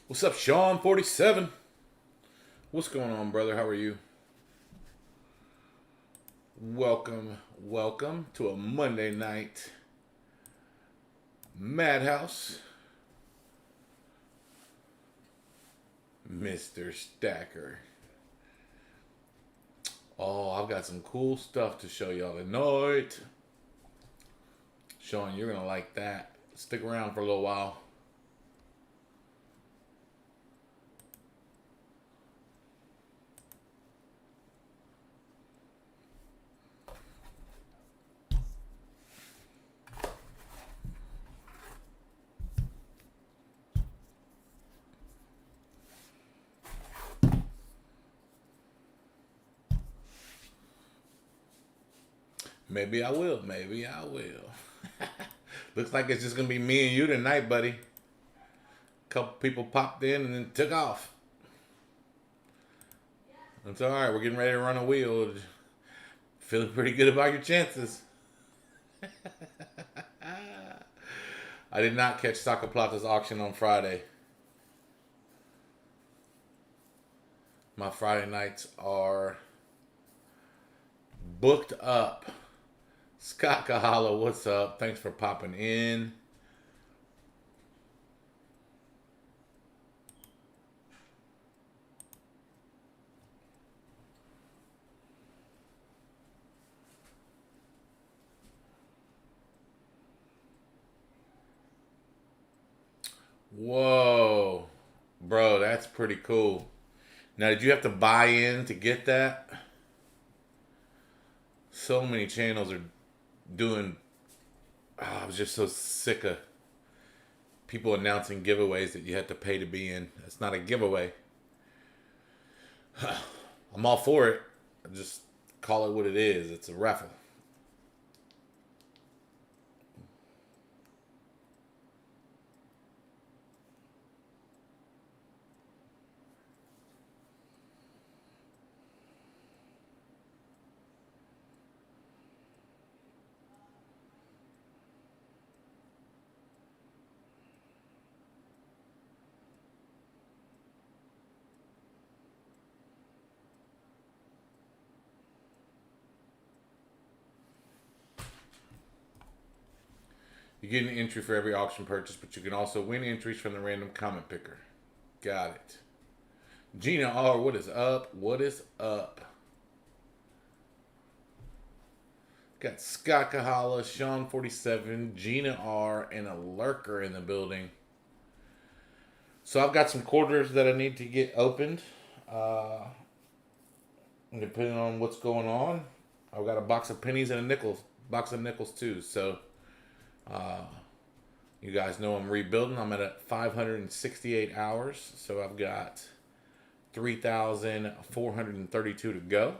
What's up, Sean 47? What's going on, brother? How are you? Welcome to a Monday night madhouse. Mr. Stacker. Oh, I've got some cool stuff to show y'all tonight. Sean, you're going to like that. Stick around for a little while. Maybe I will. Maybe I will. Looks like it's just going to be me and you tonight, buddy. Couple people popped in and then took off. It's all right. We're getting ready to run a wheel. Feeling pretty good about your chances. I did not catch Saka Plata's auction on Friday. My Friday nights are booked up. Scott Kahala, what's up? Thanks for popping in. Whoa. Bro, that's pretty cool. Now, did you have to buy in to get that? So many channels are doing. Oh, I was just so sick of people announcing giveaways that you had to pay to be in. It's not a giveaway. I'm all for it. Just call it what it is. It's a raffle. You get an entry for every auction purchase, but you can also win entries from the random comment picker. Got it. Gina R, what is up? What is up? Got Scott Kahala, Sean 47, Gina R, and a lurker in the building. So I've got some quarters that I need to get opened. Depending on what's going on, I've got a box of pennies and a box of nickels too. So uh, you guys know I'm rebuilding. I'm at 568 hours, so I've got 3,432 to go,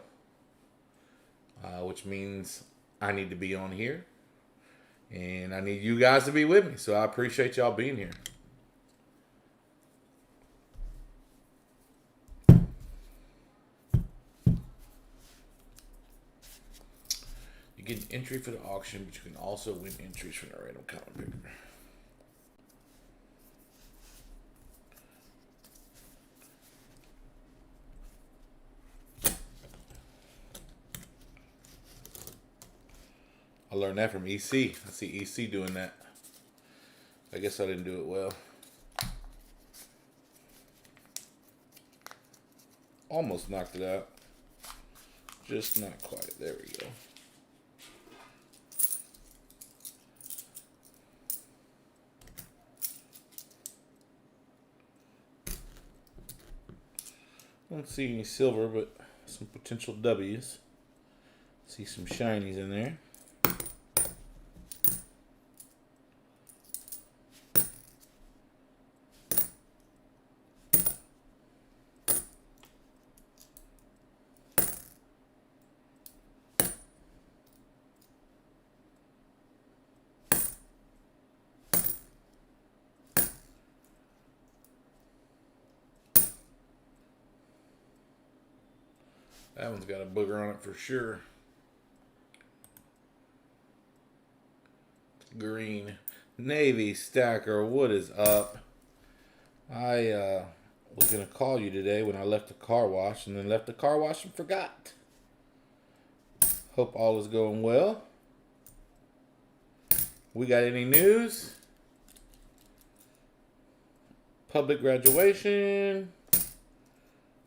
which means I need to be on here, and I need you guys to be with me. So I appreciate y'all being here. You get an entry for the auction, but you can also win entries from the random comment picker. I learned that from EC. I see EC doing that. I guess I didn't do it well. Almost knocked it out. Just not quite. There we go. Don't see any silver, but some potential W's. See some shinies in there. That one's got a booger on it for sure. Green. Navy Stacker, what is up? I was gonna call you today when I left the car wash, and then left the car wash and forgot. Hope all is going well. We got any news? Public graduation,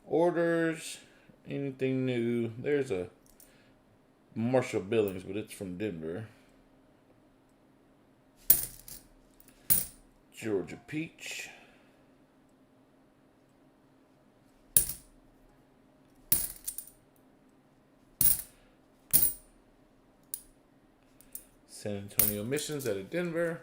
orders, anything new? There's a Marshall Billings, but it's from Denver. Georgia Peach. San Antonio Missions out of Denver.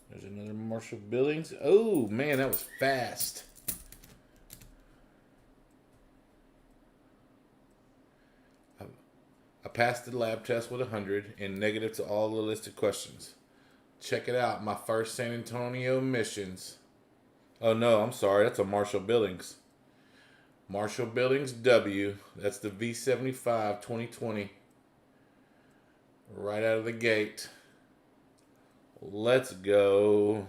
There's another Marshall Billings. Oh, man, that was fast. I passed the lab test with 100 and negative to all the listed questions. Check it out. My first San Antonio Missions. Oh, no, I'm sorry. That's a Marshall Billings. Marshall Billings W. That's the V75 2020. Right out of the gate. Let's go.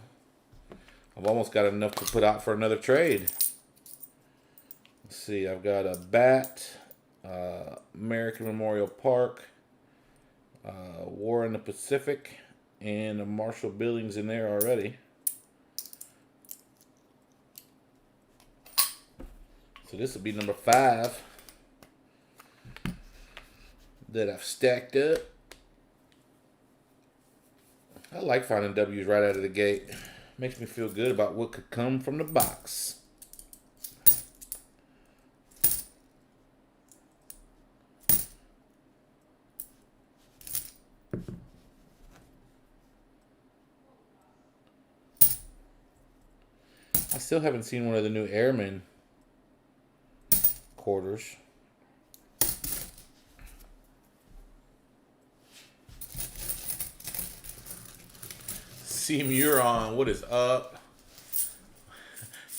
I've almost got enough to put out for another trade. Let's see. I've got a bat, American Memorial Park, War in the Pacific, and a Marshall Billings in there already. So this will be number 5 that I've stacked up. I like finding W's right out of the gate. Makes me feel good about what could come from the box. I still haven't seen one of the new Airman quarters. See Muron, what is up?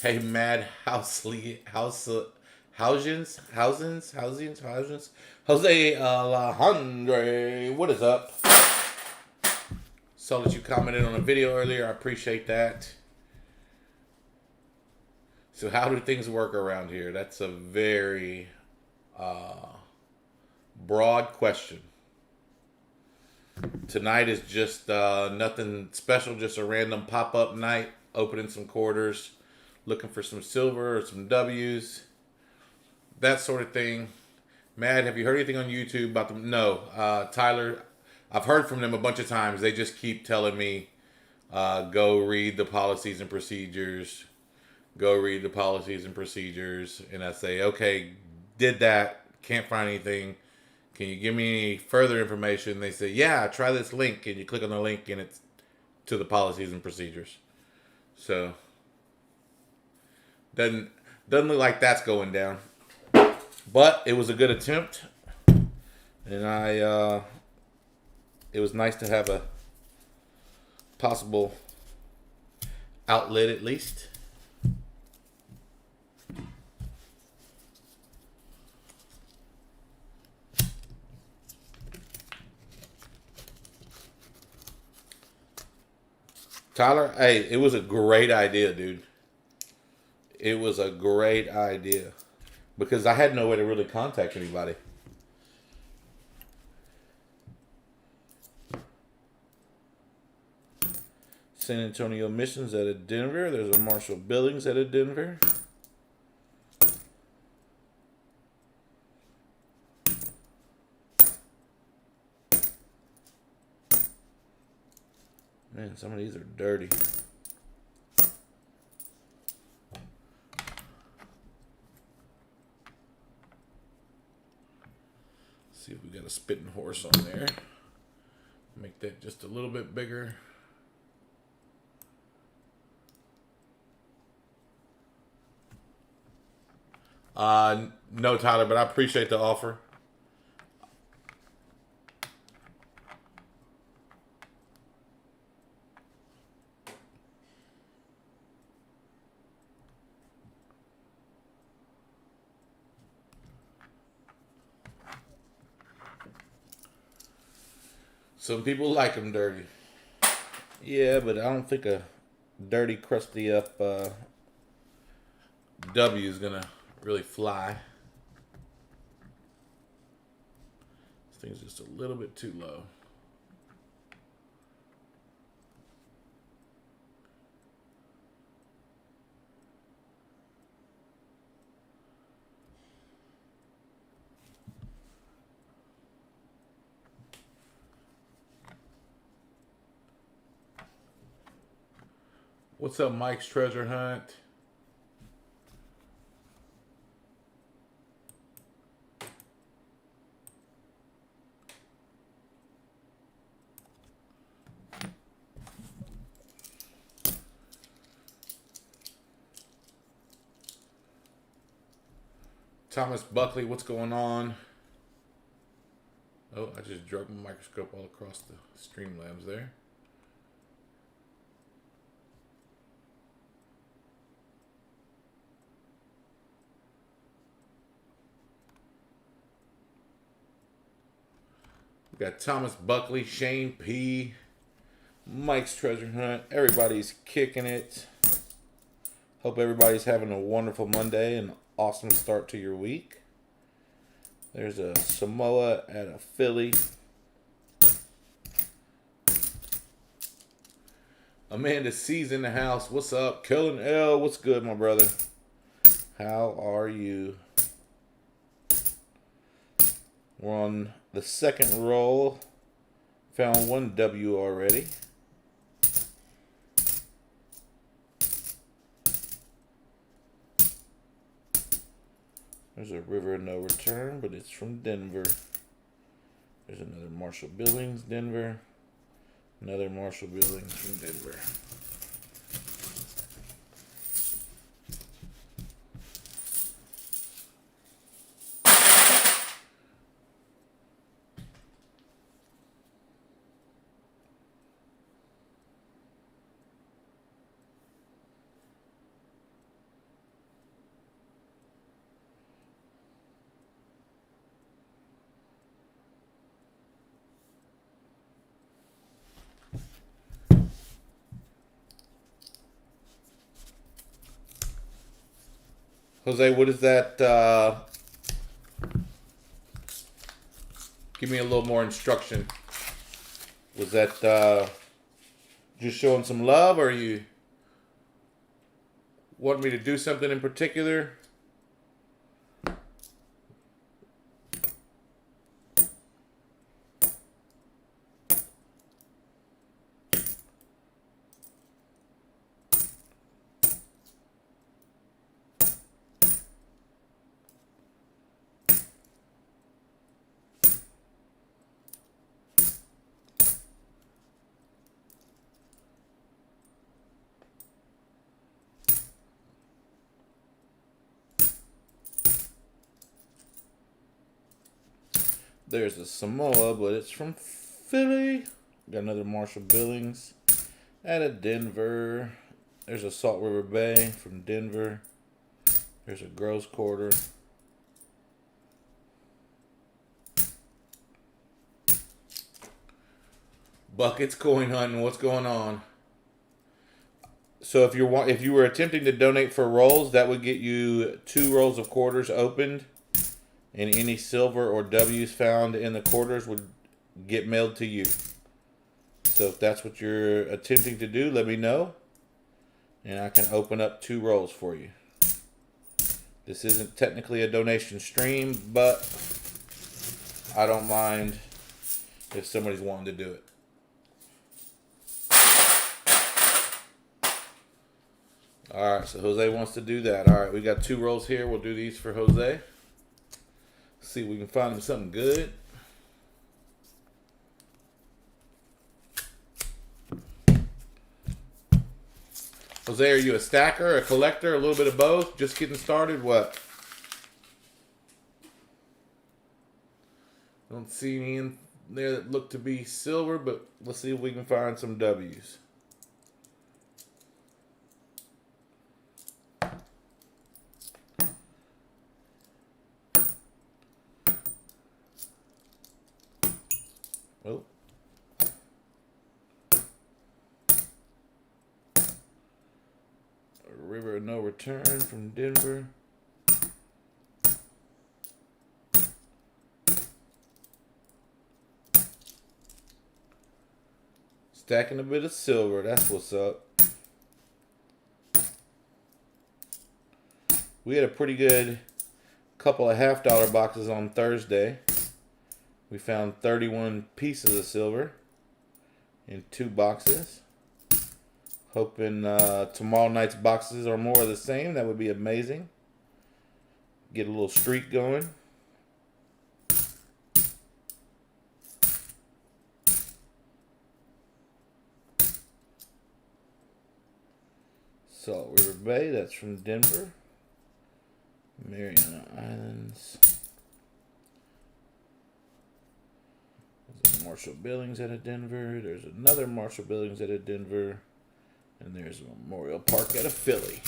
Hey, Mad Housens, Jose Alejandre, what is up? Saw that you commented on a video earlier. I appreciate that. So how do things work around here? That's a very broad question. Tonight is just nothing special, just a random pop-up night, opening some quarters, looking for some silver or some W's, that sort of thing. Mad, have you heard anything on YouTube about them? No. Tyler, I've heard from them a bunch of times. They just keep telling me, go read the policies and procedures. Go read the policies and procedures. And I say, okay, did that. Can't find anything. Can you give me any further information? They say, yeah, try this link. And you click on the link and it's to the policies and procedures. So, doesn't look like that's going down. But it was a good attempt. And it was nice to have a possible outlet at least. Tyler, hey, it was a great idea, dude. It was a great idea. Because I had no way to really contact anybody. San Antonio Missions out of Denver. There's a Marshall Billings out of Denver. Man, some of these are dirty. See if we got a spitting horse on there. Make that just a little bit bigger. No, Tyler, but I appreciate the offer. Some people like them dirty. Yeah, but I don't think a dirty, crusty up W is gonna really fly. This thing's just a little bit too low. What's up, Mike's Treasure Hunt? Thomas Buckley, what's going on? Oh, I just drug my microscope all across the Streamlabs there. We got Thomas Buckley, Shane P, Mike's Treasure Hunt. Everybody's kicking it. Hope everybody's having a wonderful Monday and awesome start to your week. There's a Samoa and a Philly. Amanda C's in the house. What's up? Kellen L, what's good, my brother? How are you? We're on the second roll. Found one W already. There's a River of No Return, but it's from Denver. There's another Marshall Billings, Denver. Another Marshall Billings from Denver. Jose, what is that? Give me a little more instruction. Was that just showing some love, or you want me to do something in particular? There's a Samoa, but it's from Philly. Got another Marshall Billings out of Denver. There's a Salt River Bay from Denver. There's a Gross Quarter. Buckets coin hunting. What's going on? So if you were attempting to donate for rolls, that would get you 2 rolls of quarters opened. And any silver or W's found in the quarters would get mailed to you. So if that's what you're attempting to do, let me know. And I can open up 2 rolls for you. This isn't technically a donation stream, but I don't mind if somebody's wanting to do it. Alright, so Jose wants to do that. Alright, we got 2 rolls here. We'll do these for Jose. See if we can find him something good. Jose, are you a stacker, a collector, a little bit of both? Just getting started? What? Don't see any in there that look to be silver, but let's see if we can find some W's. Oh, no return from Denver. Stacking a bit of silver. That's what's up. We had a pretty good couple of $half boxes on Thursday. We found 31 pieces of silver in 2 boxes. Hoping tomorrow night's boxes are more of the same. That would be amazing. Get a little streak going. Salt River Bay, that's from Denver. Mariana Islands. There's a Marshall Billings out of Denver. There's another Marshall Billings out of Denver. And there's a Memorial Park out of Philly.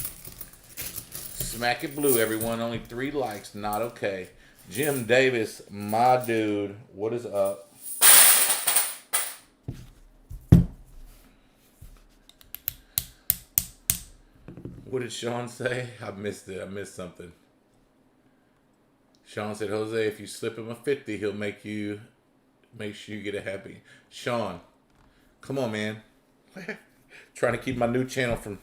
Smack it blue, everyone. Only 3 likes. Not okay. Jim Davis, my dude. What is up? What did Sean say? I missed it. I missed something. Sean said, Jose, if you slip him a 50, he'll make sure you get a happy. Sean, come on, man. Trying to keep my new channel from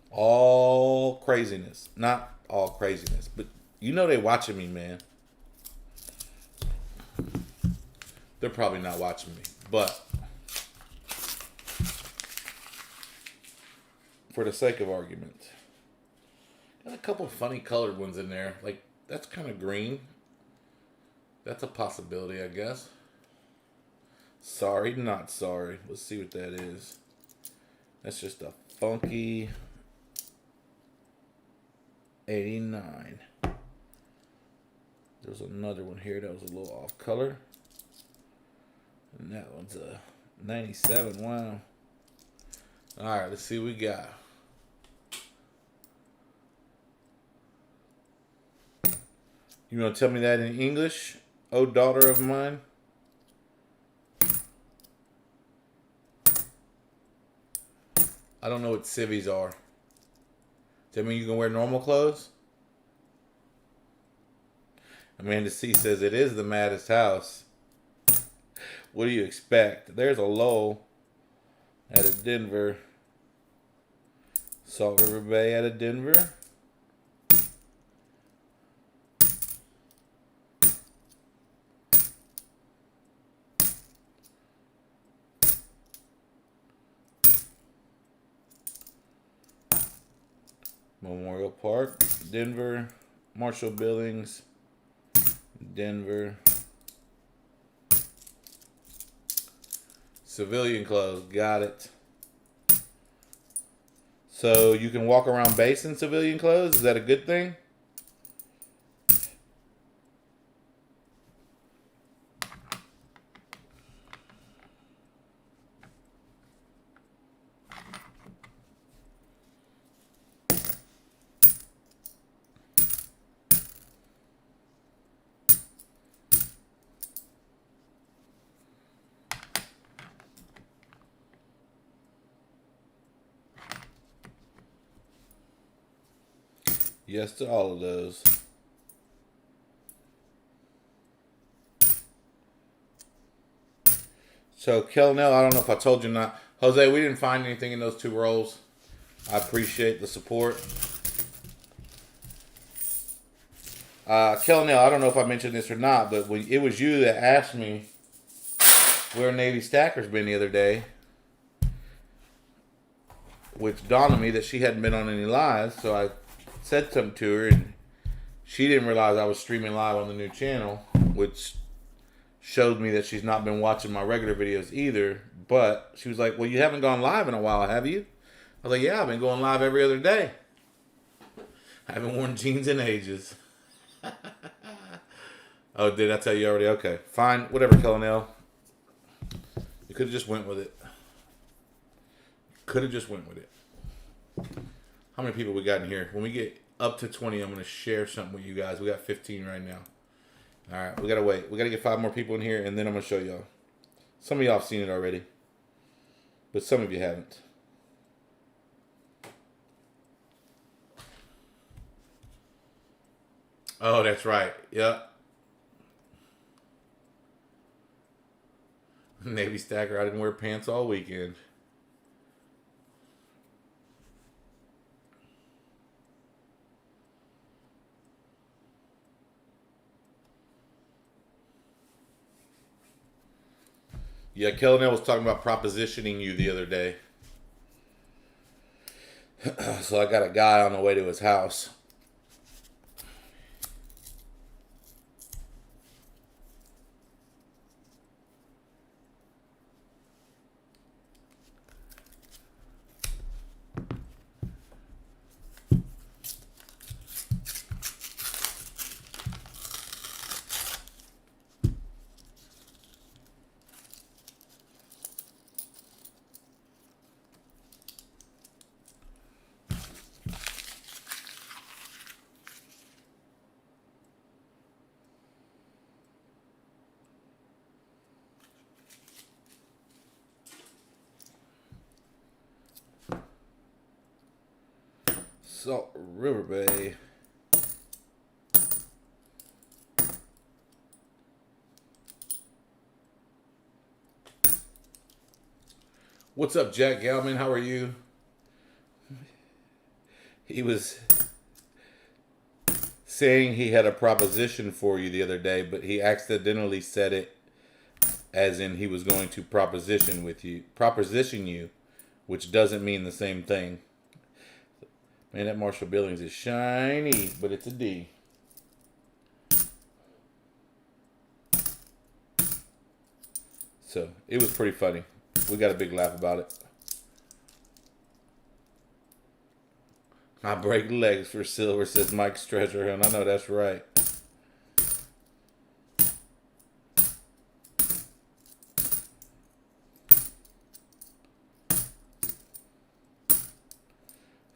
all craziness. Not all craziness, but you know they watching me, man. They're probably not watching me, but for the sake of argument, got a couple funny colored ones in there. Like, that's kind of green. That's a possibility, I guess. Sorry, not sorry. Let's see what that is. That's just a funky 89. There's another one here that was a little off color. And that one's a 97. Wow. Alright, let's see what we got. You want to tell me that in English? Oh, daughter of mine. I don't know what civvies are. Does that mean you can wear normal clothes? Amanda C says it is the maddest house. What do you expect? There's a Lowell out of Denver. Salt River Bay out of Denver. Memorial Park, Denver. Marshall Billings, Denver. Civilian clothes, got it. So you can walk around base in civilian clothes? Is that a good thing? Yes to all of those. So, Kelnell, I don't know if I told you or not. Jose, we didn't find anything in those 2 rolls. I appreciate the support. Kelnell, I don't know if I mentioned this or not, but it was you that asked me where Navy Stacker's been the other day, which dawned on me that she hadn't been on any lives, so I said something to her, and she didn't realize I was streaming live on the new channel, which showed me that she's not been watching my regular videos either. But she was like, well, you haven't gone live in a while, have you? I was like, yeah, I've been going live every other day. I haven't worn jeans in ages. Oh, did I tell you already? Okay, fine, whatever, Colonel. You could have just went with it. Could have just went with it. How many people we got in here? When we get up to 20, I'm going to share something with you guys. We got 15 right now. All right, we got to wait. We got to get 5 more people in here, and then I'm going to show y'all. Some of y'all have seen it already, but some of you haven't. Oh, that's right. Yep. Navy Stacker. I didn't wear pants all weekend. Yeah, Kellenel was talking about propositioning you the other day. So I got a guy on the way to his house. Salt River Bay. What's up, Jack Galman? How are you? He was saying he had a proposition for you the other day, but he accidentally said it as in he was going to proposition you, which doesn't mean the same thing. Man, that Marshall Billings is shiny, but it's a D. So it was pretty funny. We got a big laugh about it. I break legs for silver, says Mike's treasure hunt. I know that's right.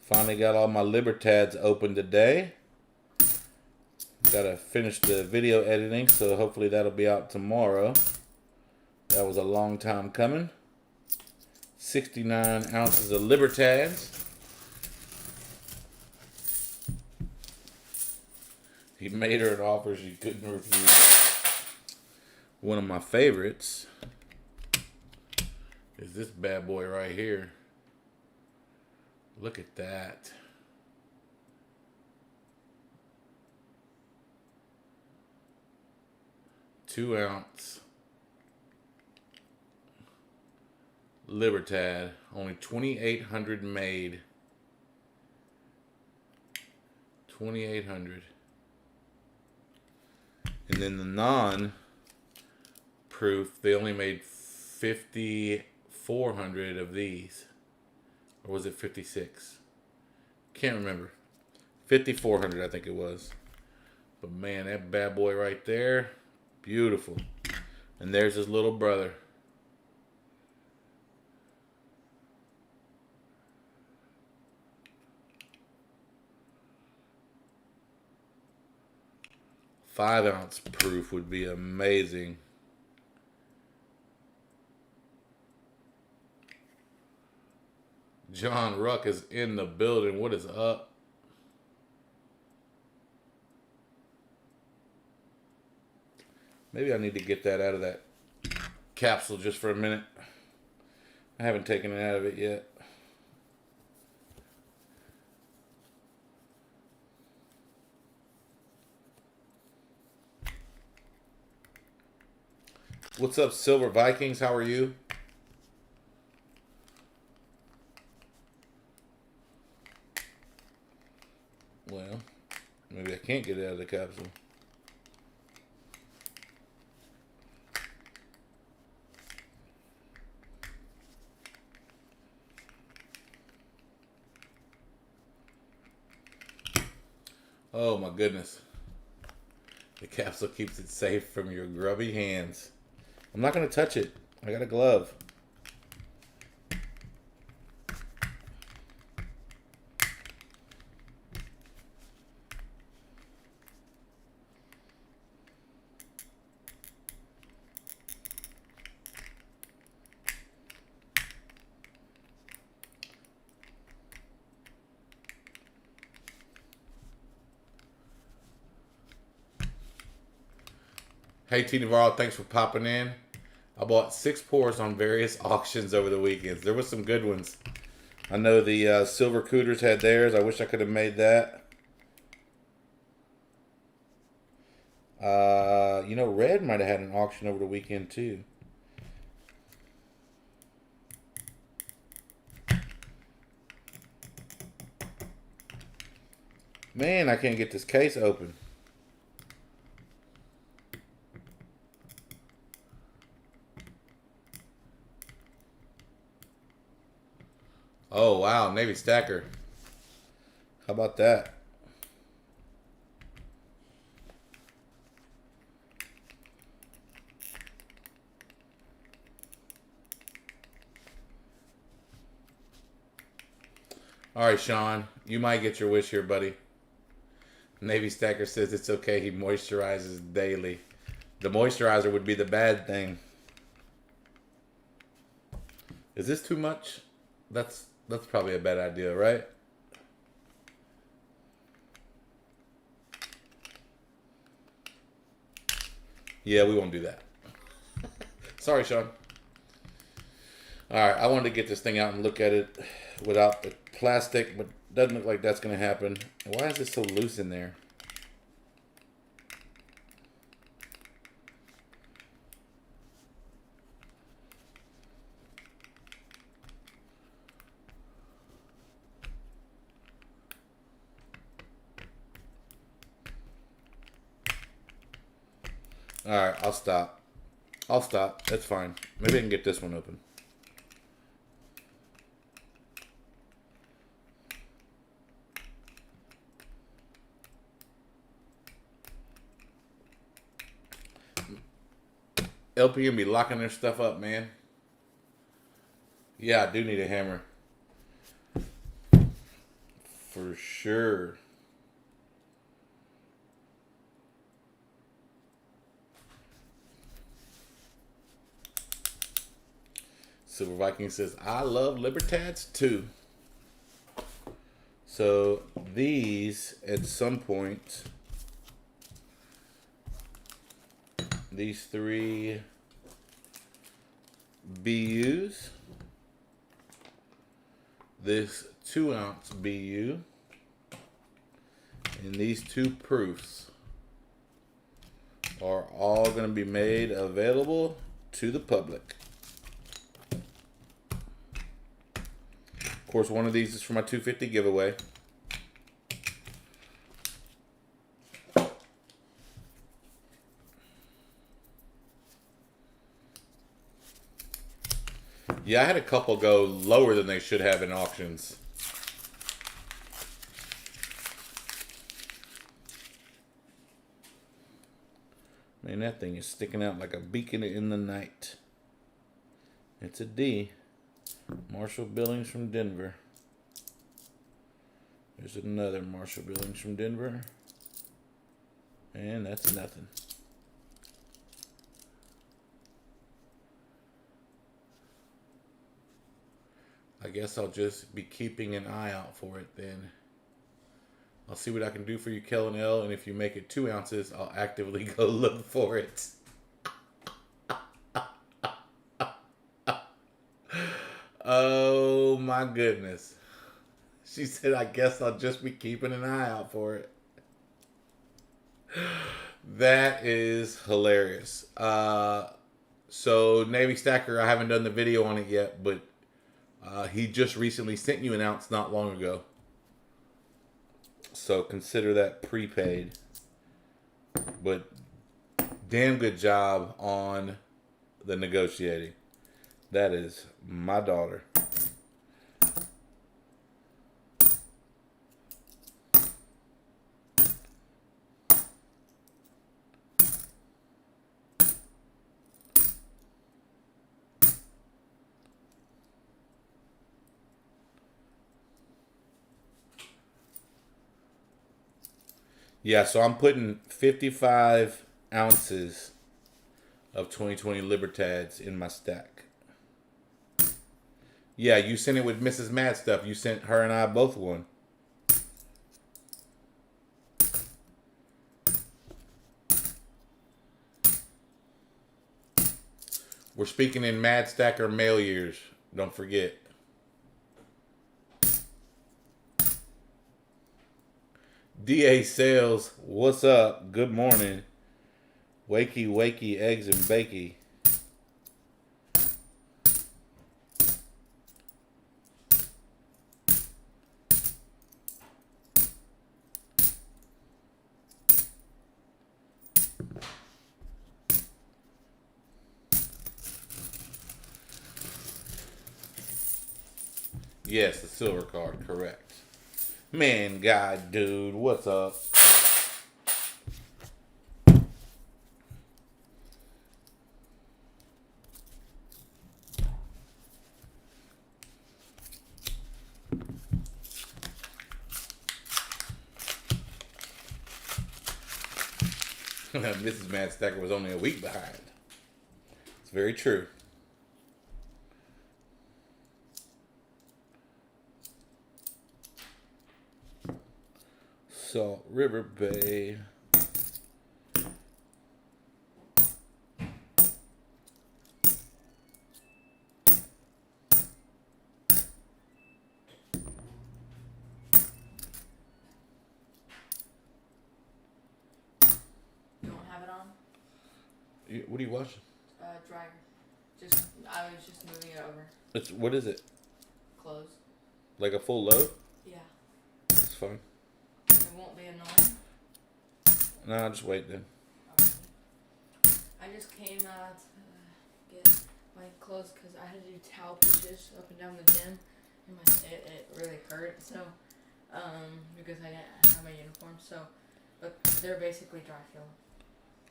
Finally got all my Libertads open today. Gotta finish the video editing, so hopefully that'll be out tomorrow. That was a long time coming. 69 ounces of Libertads. He made her an offer she couldn't refuse. One of my favorites is this bad boy right here. Look at that. Two-ounce Libertad, only 2,800 made. 2,800. And then the non-proof, they only made 5,400 of these. Or was it 56? Can't remember. 5,400, I think it was. But man, that bad boy right there, beautiful. And there's his little brother. Five-ounce proof would be amazing. John Ruck is in the building. What is up? Maybe I need to get that out of that capsule just for a minute. I haven't taken it out of it yet. What's up, Silver Vikings? How are you? Well, maybe I can't get it out of the capsule. Oh my goodness. The capsule keeps it safe from your grubby hands. I'm not going to touch it. I got a glove. Hey T Navarro, thanks for popping in. I bought 6 pours on various auctions over the weekends. There was some good ones. I know the Silver Cooters had theirs. I wish I could have made that. You know, Red might have had an auction over the weekend too. Man, I can't get this case open. Oh, wow. Navy Stacker. How about that? All right, Sean. You might get your wish here, buddy. Navy Stacker says it's okay. He moisturizes daily. The moisturizer would be the bad thing. Is this too much? That's probably a bad idea, right? Yeah, we won't do that. Sorry, Sean. All right, I wanted to get this thing out and look at it without the plastic, but doesn't look like that's going to happen. Why is it so loose in there? All right, I'll stop. I'll stop. That's fine. Maybe I can get this one open. LPM be locking their stuff up, man. Yeah, I do need a hammer. For sure. Silver Viking says, I love Libertads too. So these, at some point, these 3 BUs, this 2-ounce BU, and these 2 proofs are all going to be made available to the public. Of course, one of these is for my 250 giveaway. Yeah, I had a couple go lower than they should have in auctions. Man, that thing is sticking out like a beacon in the night. It's a D. Marshall Billings from Denver. There's another Marshall Billings from Denver. And that's nothing. I guess I'll just be keeping an eye out for it then. I'll see what I can do for you, Kellen L. And if you make it 2 ounces, I'll actively go look for it. Oh my goodness. She said, I guess I'll just be keeping an eye out for it. That is hilarious. So Navy Stacker, I haven't done the video on it yet, but he just recently sent you an ounce not long ago. So consider that prepaid. But damn good job on the negotiating. That is my daughter. Yeah, so I'm putting 55 ounces of 2020 Libertads in my stack. Yeah, you sent it with Mrs. Mad Stuff. You sent her and I both one. We're speaking in Mad Stacker mail years. Don't forget. DA Sales, what's up? Good morning. Wakey, wakey, eggs and bakey. Yes, the silver card, correct. Man, God, dude, what's up? Mrs. Mad Stacker was only a week behind. It's very true. Salt River Bay. What are you watching? Dryer. I was just moving it over. What is it? Clothes. Like a full load? Yeah. That's fine. It won't be annoying? Nah, just wait then. Okay. I just came out to get my clothes because I had to do towel pushes up and down the gym. And it really hurt, so, because I didn't have my uniform, so, but they're basically dry fill.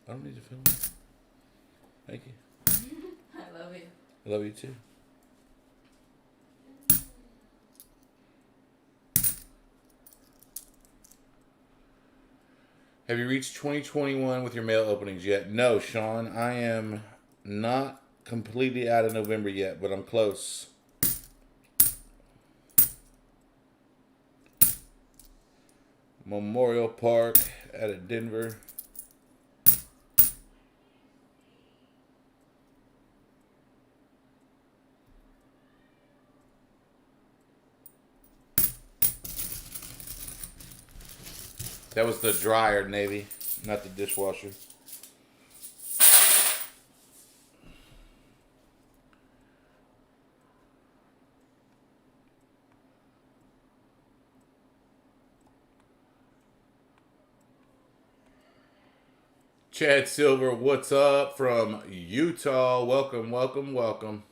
I don't need to film it. Thank you. I love you. I love you too. Have you reached 2021 with your mail openings yet? No, Sean. I am not completely out of November yet, but I'm close. Memorial Park out of Denver. That was the dryer, Navy, not the dishwasher. Chad Silver, what's up from Utah? Welcome, welcome, welcome.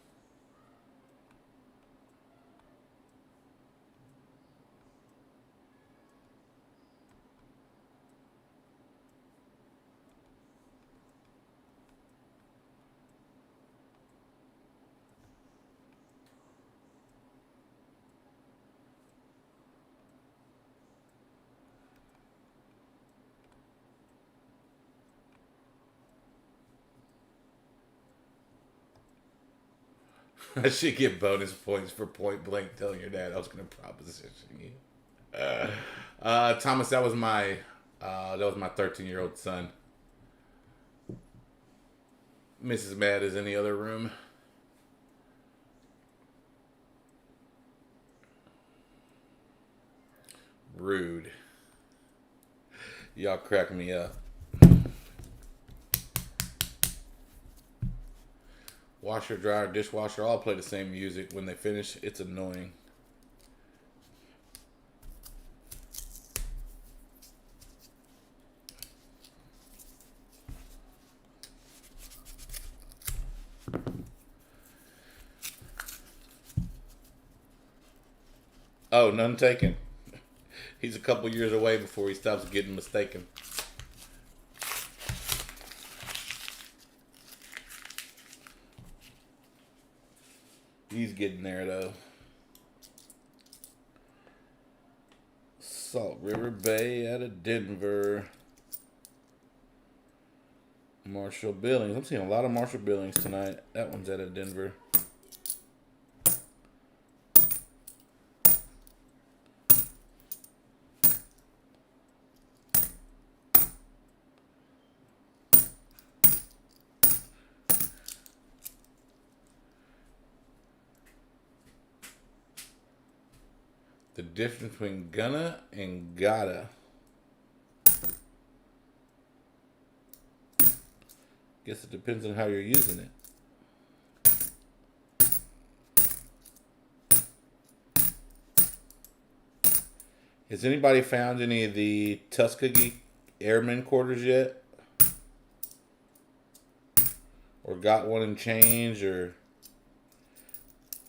I should get bonus points for point blank telling your dad I was going to proposition you. Thomas, that was my 13-year-old son. Mrs. Mad is in the other room. Rude. Y'all crack me up. Washer, dryer, dishwasher all play the same music. When they finish, it's annoying. Oh, none taken. He's a couple years away before he stops getting mistaken. He's getting there, though. Salt River Bay out of Denver. Marshall Billings. I'm seeing a lot of Marshall Billings tonight. That one's out of Denver. The difference between gonna and gotta. Guess it depends on how you're using it. Has anybody found any of the Tuskegee Airmen quarters yet? Or got one in change? Or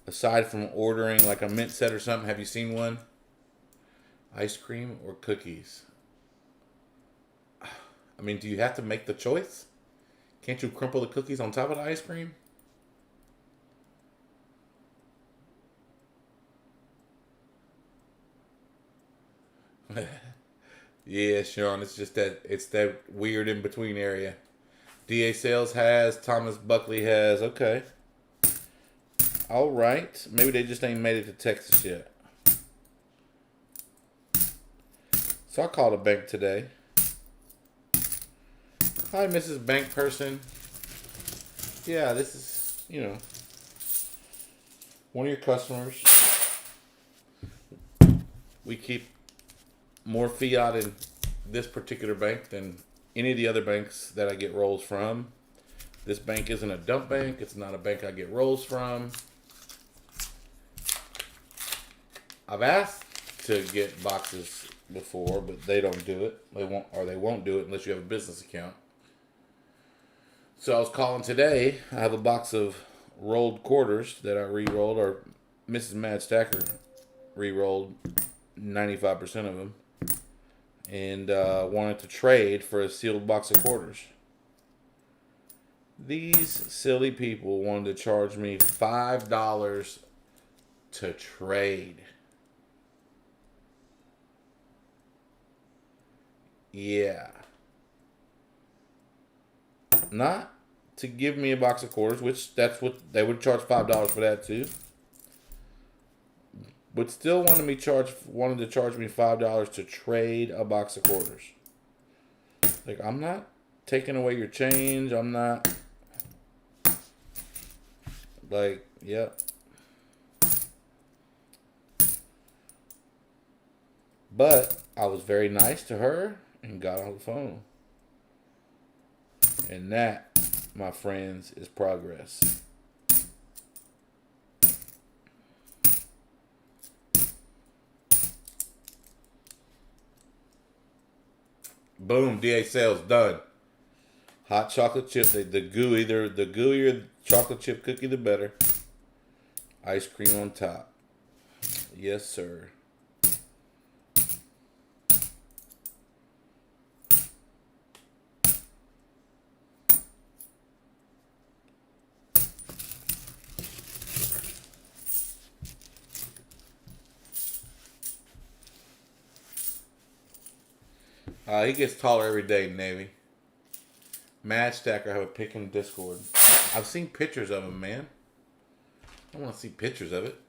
aside from ordering like a mint set or something, have you seen one? Ice cream or cookies? I mean, do you have to make the choice? Can't you crumple the cookies on top of the ice cream? Yeah, Sean, it's just that weird in between area. DA Sales has, Thomas Buckley has. Okay. All right. Maybe they just ain't made it to Texas yet. So I called a bank today. Hi, Mrs. Bank Person. Yeah, this is, one of your customers. We keep more fiat in this particular bank than any of the other banks that I get rolls from. This bank isn't a dump bank. It's not a bank I get rolls from. I've asked to get boxes before, but they don't do it. They won't do it unless you have a business account. So I was calling today. I have a box of rolled quarters that I re-rolled, or Mrs. Mad Stacker re-rolled 95% of them, and wanted to trade for a sealed box of quarters. These silly people wanted to charge me $5 to trade. Yeah. Not to give me a box of quarters, which that's what they would charge $5 for that too. But still wanted to charge me $5 to trade a box of quarters. Like, I'm not taking away your change. I'm not like, yep. But I was very nice to her and got on the phone. And that, my friends, is progress. Boom, DA Sales done. Hot chocolate chip, the gooier chocolate chip cookie, the better. Ice cream on top. Yes, sir. He gets taller every day, Navy. Mad Stacker, I have a pick in Discord. I've seen pictures of him, man. I want to see pictures of it.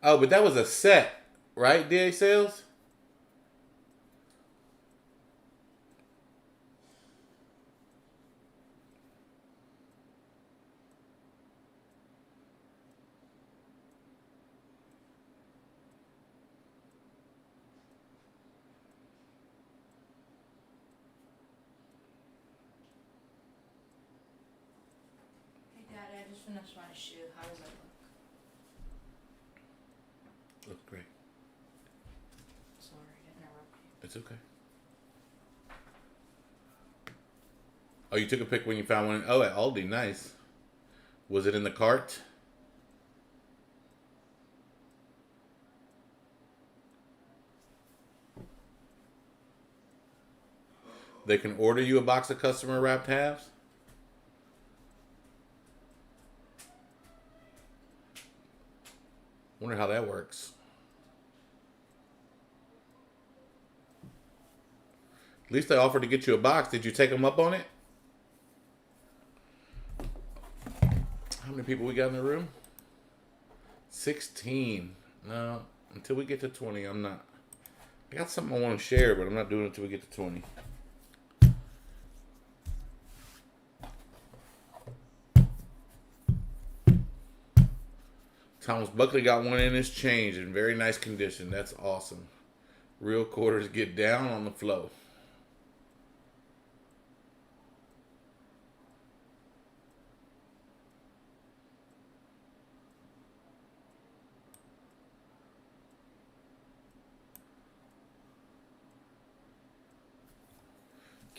Oh, but that was a set, right, DA Sales? Hey, Daddy, I just finished my shoe. How does it look? Looks great. Sorry to interrupt you. It's okay. Oh, you took a pic when you found one? Oh, at Aldi. Nice. Was it in the cart? They can order you a box of customer wrapped halves? Wonder how that works. At least they offered to get you a box. Did you take them up on it? How many people we got in the room? 16. No, until we get to 20, I'm not. I got something I want to share, but I'm not doing it until we get to 20. Thomas Buckley got one in his change in very nice condition. That's awesome. Real quarters get down on the flow.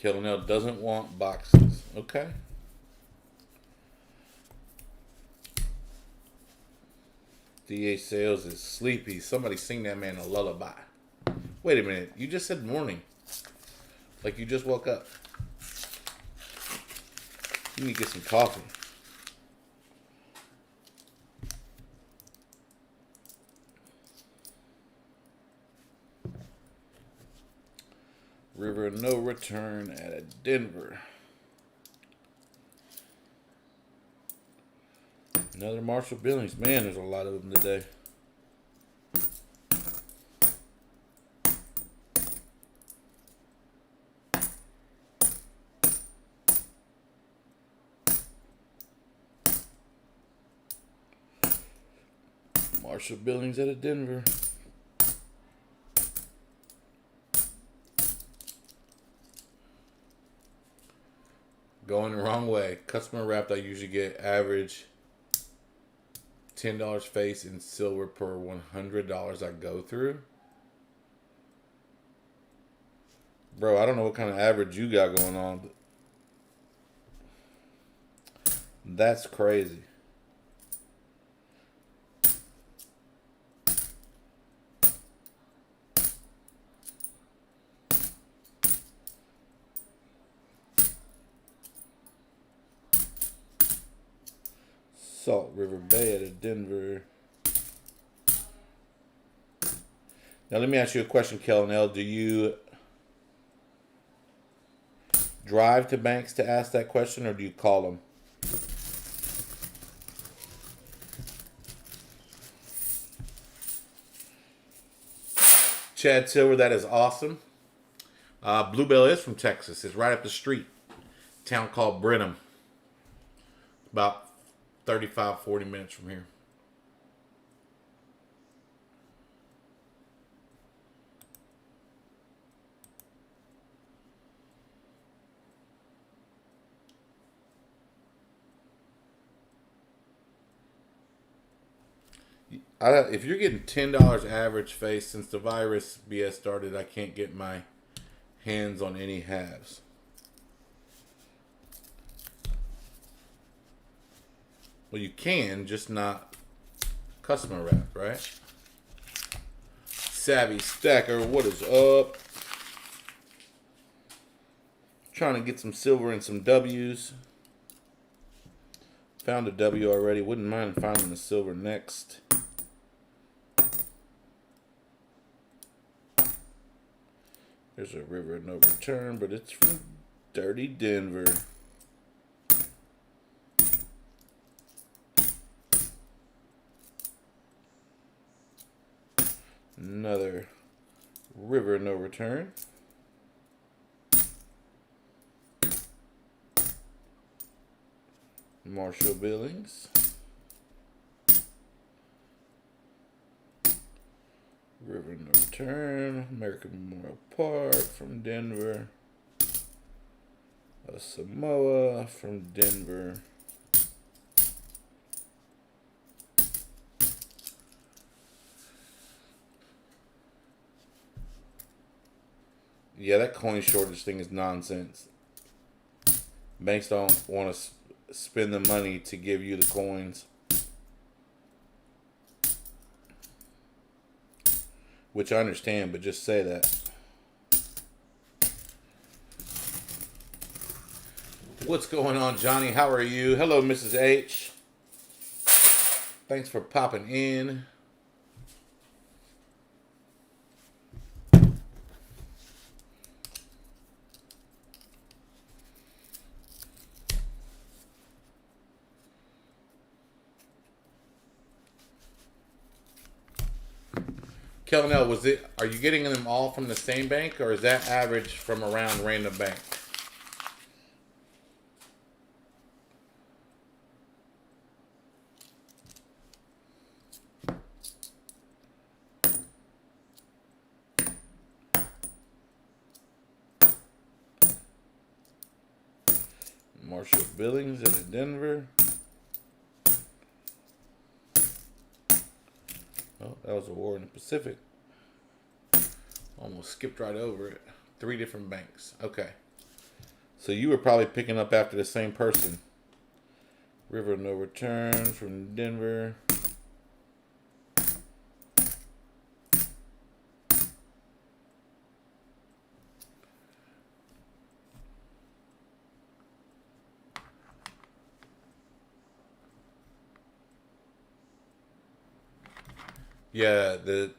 Kellenel doesn't want boxes. Okay. DA Sales is sleepy. Somebody sing that man a lullaby. Wait a minute. You just said morning. Like you just woke up. You need to get some coffee. River no return at Denver. Another Marshall Billings. Man, there's a lot of them today. Marshall Billings out of Denver. Going the wrong way. Customer wrapped, I usually get average $10 face in silver per $100 I go through. Bro, I don't know what kind of average you got going on, but that's crazy. Salt River Bay out of Denver. Now let me ask you a question, Kellenel. Do you drive to banks to ask that question, or do you call them? Chad Silver, that is awesome. Bluebell is from Texas. It's right up the street. A town called Brenham. About 35, 40 minutes from here. If you're getting $10 average face since the virus BS started, I can't get my hands on any halves. Well, you can, just not customer wrap, right? Savvy Stacker, what is up? Trying to get some silver and some W's. Found a W already. Wouldn't mind finding the silver next. There's a River no return, but it's from Dirty Denver. Another River no return. Marshall Billings. River no return. American Memorial Park from Denver. A Samoa from Denver. Yeah, that coin shortage thing is nonsense. Banks don't want to spend the money to give you the coins. Which I understand, but just say that. What's going on, Johnny? How are you? Hello, Mrs. H. Thanks for popping in. Kelnell, are you getting them all from the same bank, or is that average from around random bank? Marshall Billings out of Denver. Oh, that was a war in the Pacific. Almost skipped right over it. 3 different banks. Okay. So you were probably picking up after the same person. River No Return from Denver. Yeah, the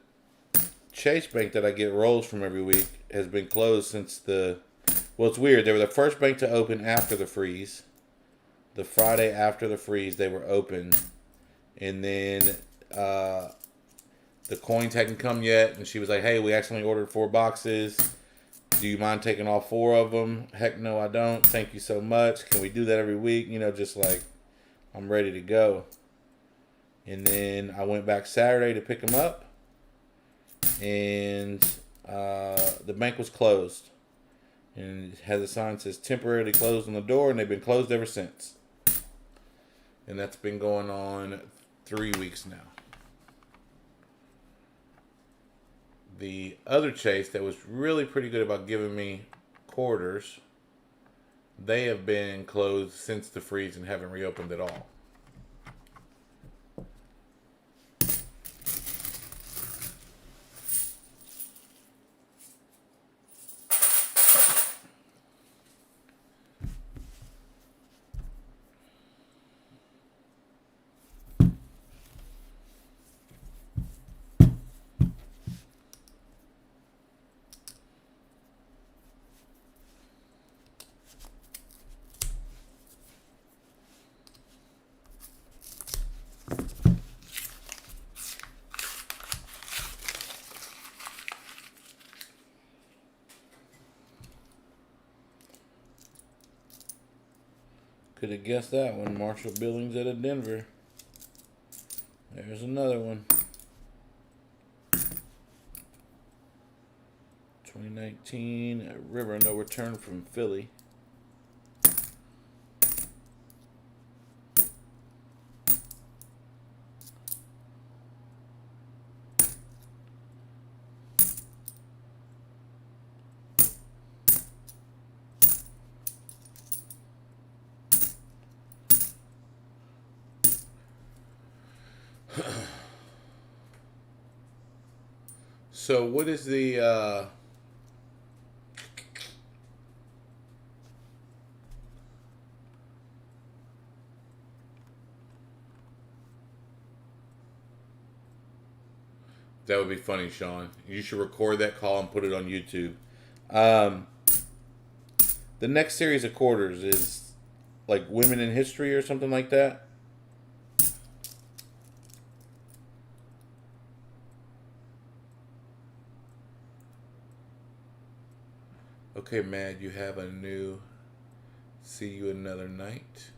Chase Bank that I get rolls from every week has been closed since well, it's weird. They were the first bank to open after the freeze. The Friday after the freeze, they were open. And then the coins hadn't come yet. And she was like, hey, we accidentally ordered 4 boxes. Do you mind taking all 4 of them? Heck no, I don't. Thank you so much. Can we do that every week? You know, just like, I'm ready to go. And then I went back Saturday to pick them up, and the bank was closed. And it has a sign that says temporarily closed on the door, and they've been closed ever since. And that's been going on 3 weeks now. The other Chase that was really pretty good about giving me quarters, they have been closed since the freeze and haven't reopened at all. Could have guessed that one. Marshall Billings out of Denver. There's another one. 2019, River No Return from Philly. So what is the that would be funny, Sean. You should record that call and put it on YouTube. The next series of quarters is like Women in History or something like that. Okay, Mad, you have a new See You Another Night.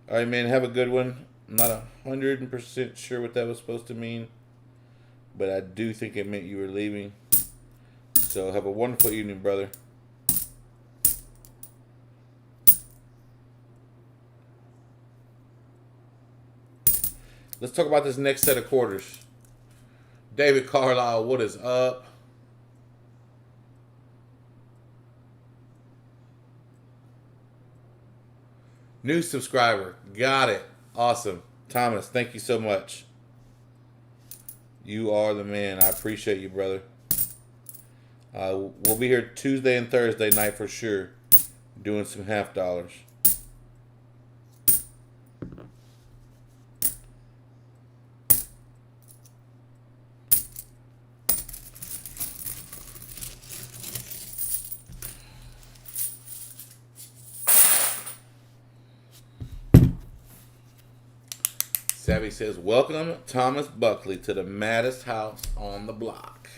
All right, man, have a good one. I'm not 100% sure what that was supposed to mean, but I do think it meant you were leaving. So have a wonderful evening, brother. Let's talk about this next set of quarters. David Carlisle, what is up? New subscriber. Got it. Awesome. Thomas, thank you so much. You are the man. I appreciate you, brother. We'll be here Tuesday and Thursday night for sure, doing some half dollars. Savvy says, welcome Thomas Buckley to the maddest house on the block.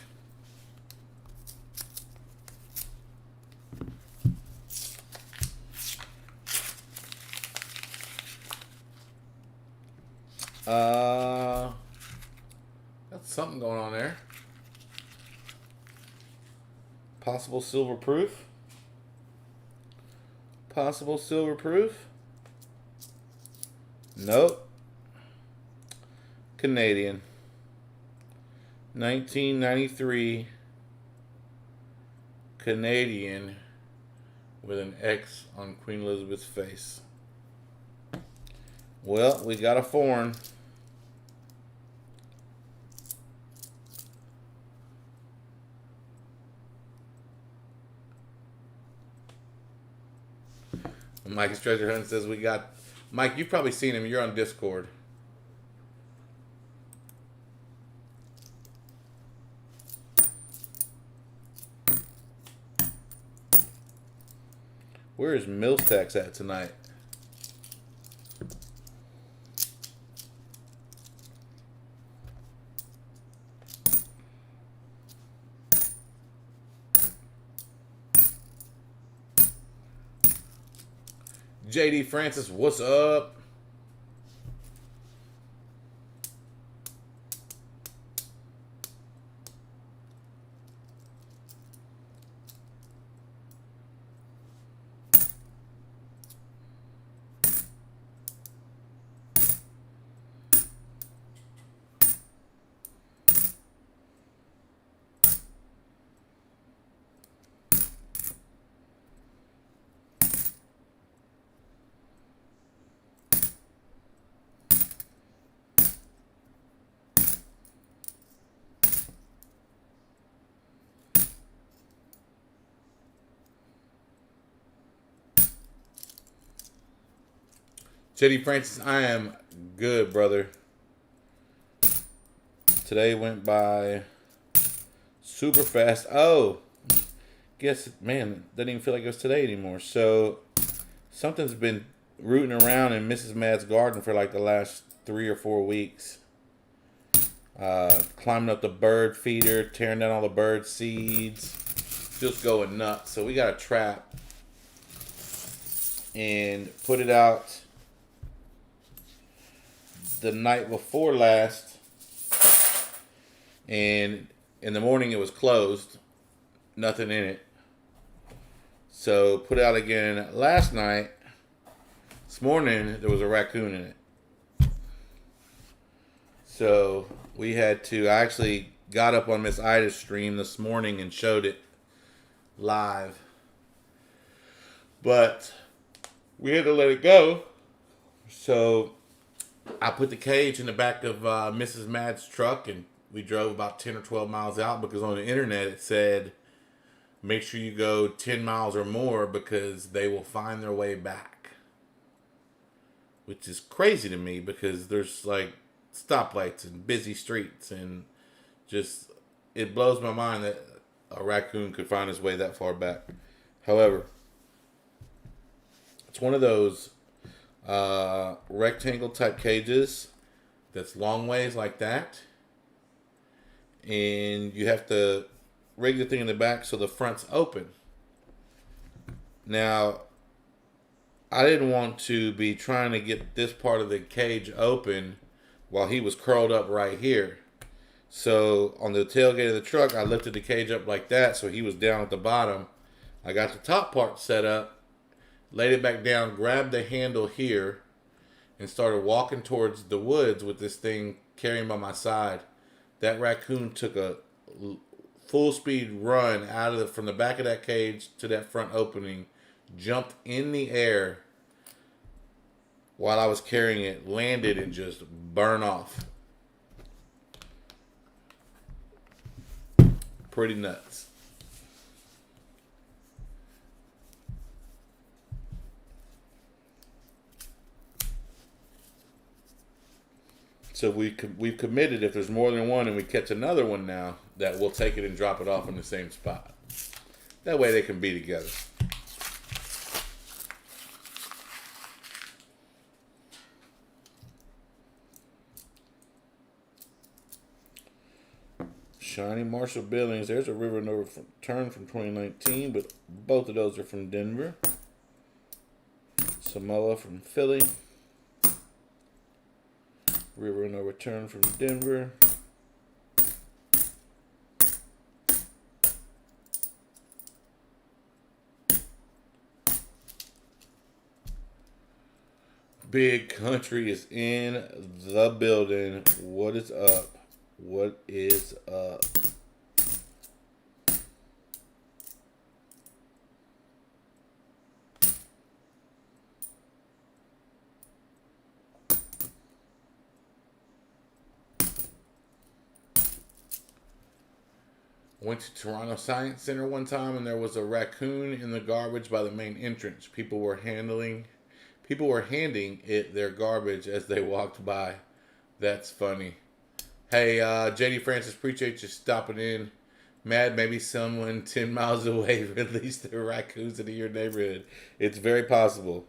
That's something going on there. Possible silver proof. Possible silver proof. Nope. Canadian. 1993 Canadian with an X on Queen Elizabeth's face. Well, we got a foreign. Mike's Treasure Hunt says we got... Mike, you've probably seen him. You're on Discord. Where is Millstax at tonight? JD Francis, what's up? JD Francis, I am good, brother. Today went by super fast. Oh, guess, man, doesn't even feel like it was today anymore. So, something's been rooting around in Mrs. Mad's garden for like the last 3 or 4 weeks. Climbing up the bird feeder, tearing down all the bird seeds. Just going nuts. So, we got a trap and put it out the night before last, and in the morning it was closed, nothing in it. So put it out again last night. This morning there was a raccoon in it. So we had to, I actually got up on Miss Ida's stream this morning and showed it live, but we had to let it go. So I put the cage in the back of Mrs. Mad's truck, and we drove about 10 or 12 miles out because on the internet it said, make sure you go 10 miles or more because they will find their way back. Which is crazy to me because there's like stoplights and busy streets, and just, it blows my mind that a raccoon could find his way that far back. However, it's one of those rectangle type cages that's long ways like that, and you have to rig the thing in the back so the front's open. Now, I didn't want to be trying to get this part of the cage open while he was curled up right here. So on the tailgate of the truck, I lifted the cage up like that so he was down at the bottom. I got the top part set up, laid it back down, grabbed the handle here, and started walking towards the woods with this thing carrying by my side. That raccoon took a full speed run from the back of that cage to that front opening, jumped in the air while I was carrying it, landed, and just burned off. Pretty nuts. So we've committed, if there's more than one and we catch another one now, that we'll take it and drop it off in the same spot. That way they can be together. Shiny Marshall Billings. There's a River and Return from 2019, but both of those are from Denver. Samoa from Philly. River and No Return from Denver. Big Country is in the building. What is up? What is up? Went to Toronto Science Center one time and there was a raccoon in the garbage by the main entrance. People were handing it their garbage as they walked by. That's funny. Hey, JD Francis, appreciate you stopping in. Mad, maybe someone 10 miles away released their raccoons into your neighborhood. It's very possible.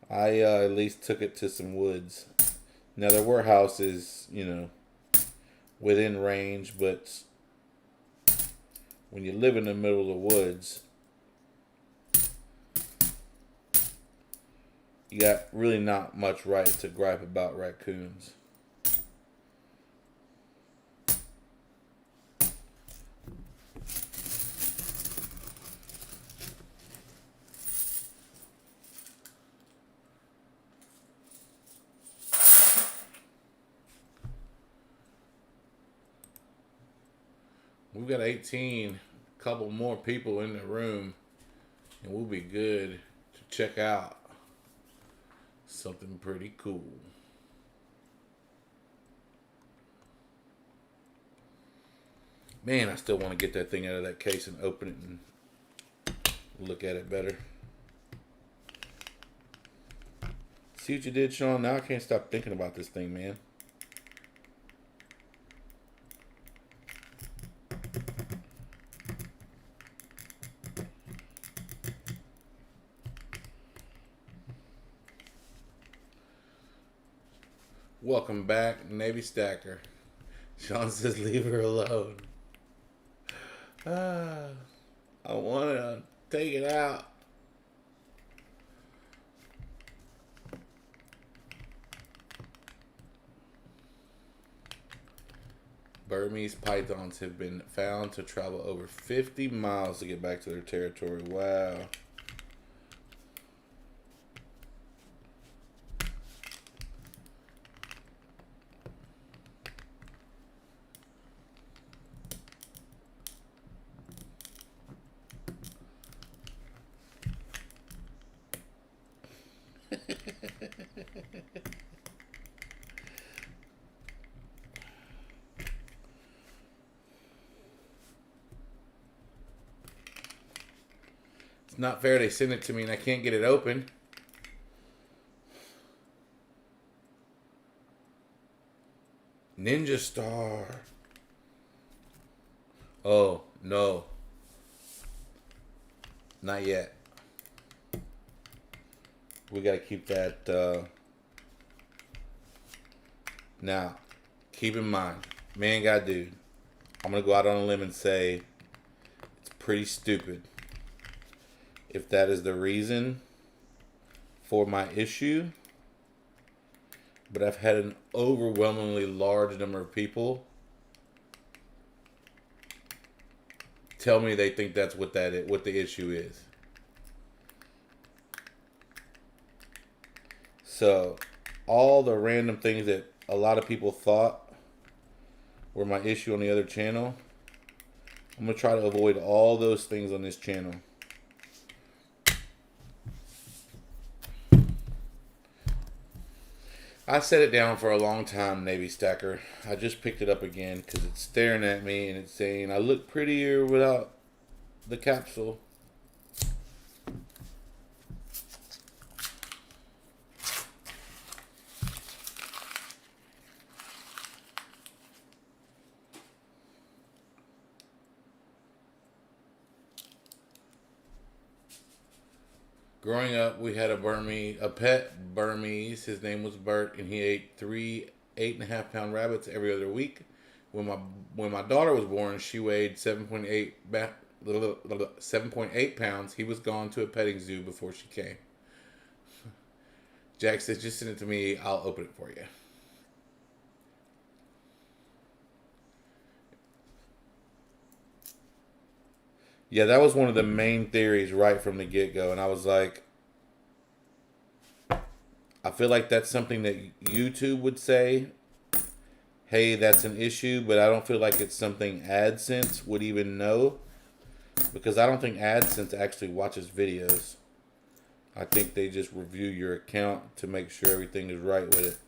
I at least took it to some woods. Now, there were houses, within range, but when you live in the middle of the woods, you got really not much right to gripe about raccoons. We've got 18, couple more people in the room, and we'll be good to check out something pretty cool. Man, I still want to get that thing out of that case and open it and look at it better. See what you did, Sean? Now I can't stop thinking about this thing, man. Welcome back, Navy Stacker. Sean says, leave her alone. I want to take it out. Burmese pythons have been found to travel over 50 miles to get back to their territory. Wow. It's not fair they send it to me and I can't get it open. Ninja Star. Oh, no. Not yet. We got to keep that. Now, keep in mind, man, God, dude, I'm going to go out on a limb and say it's pretty stupid if that is the reason for my issue. But I've had an overwhelmingly large number of people tell me they think that's what what the issue is. So, all the random things that a lot of people thought were my issue on the other channel, I'm going to try to avoid all those things on this channel. I set it down for a long time, Navy Stacker. I just picked it up again because it's staring at me and it's saying I look prettier without the capsule. Growing up, we had a pet Burmese. His name was Bert, and he ate 3 8.5-pound rabbits every other week. when my daughter was born, she weighed 7.8 pounds. He was gone to a petting zoo before she came. Jack says, "Just send it to me. I'll open it for you." Yeah, that was one of the main theories right from the get go, and I was like, I feel like that's something that YouTube would say, "Hey, that's an issue," but I don't feel like it's something AdSense would even know, because I don't think AdSense actually watches videos. I think they just review your account to make sure everything is right with it.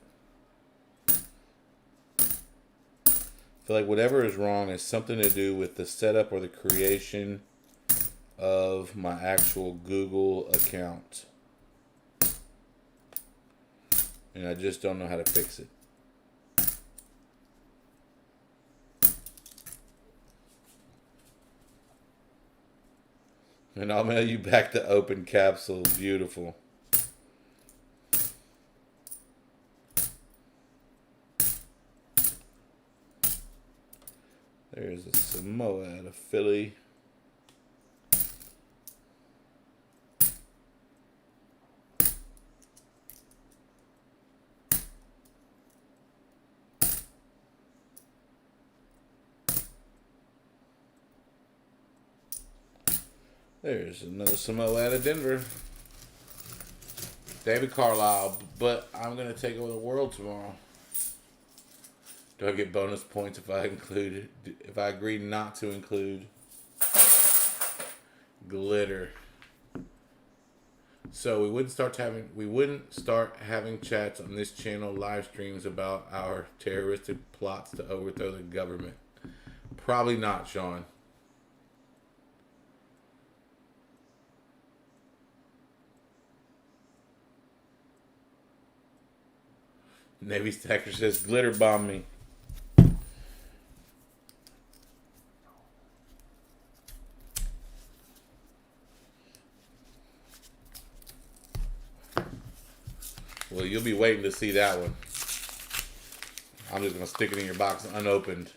I feel like whatever is wrong is something to do with the setup or the creation of my actual Google account. And I just don't know how to fix it. And I'll mail you back the open capsule. Beautiful. There's a Samoa out of Philly. There's another Samoa out of Denver. David Carlisle, but I'm going to take over the world tomorrow. Do I get bonus points if I agree not to include glitter? So we wouldn't start having chats on this channel, live streams about our terroristic plots to overthrow the government. Probably not, Sean. Navy Stacker says, "Glitter bomb me." Well, you'll be waiting to see that one. I'm just going to stick it in your box unopened.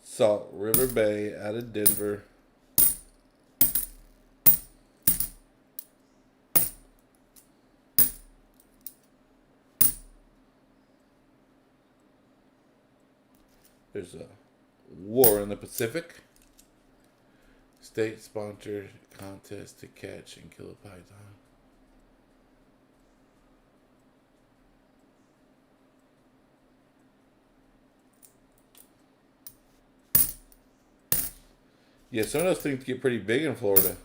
Salt River Bay out of Denver. There's a war in the Pacific. State-sponsored contest to catch and kill a python. Yeah, some of those things get pretty big in Florida.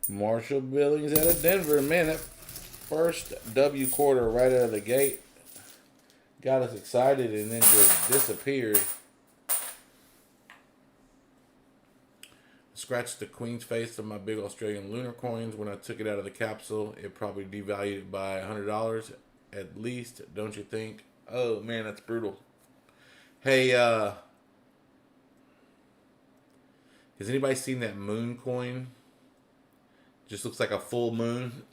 Marshall Billings out of Denver. Man, that first W quarter right out of the gate got us excited and then just disappeared. Scratched the queen's face of my big Australian lunar coins. When I took it out of the capsule, it probably devalued it by $100 at least, don't you think? Oh man, that's brutal. Hey, has anybody seen that moon coin? Just looks like a full moon.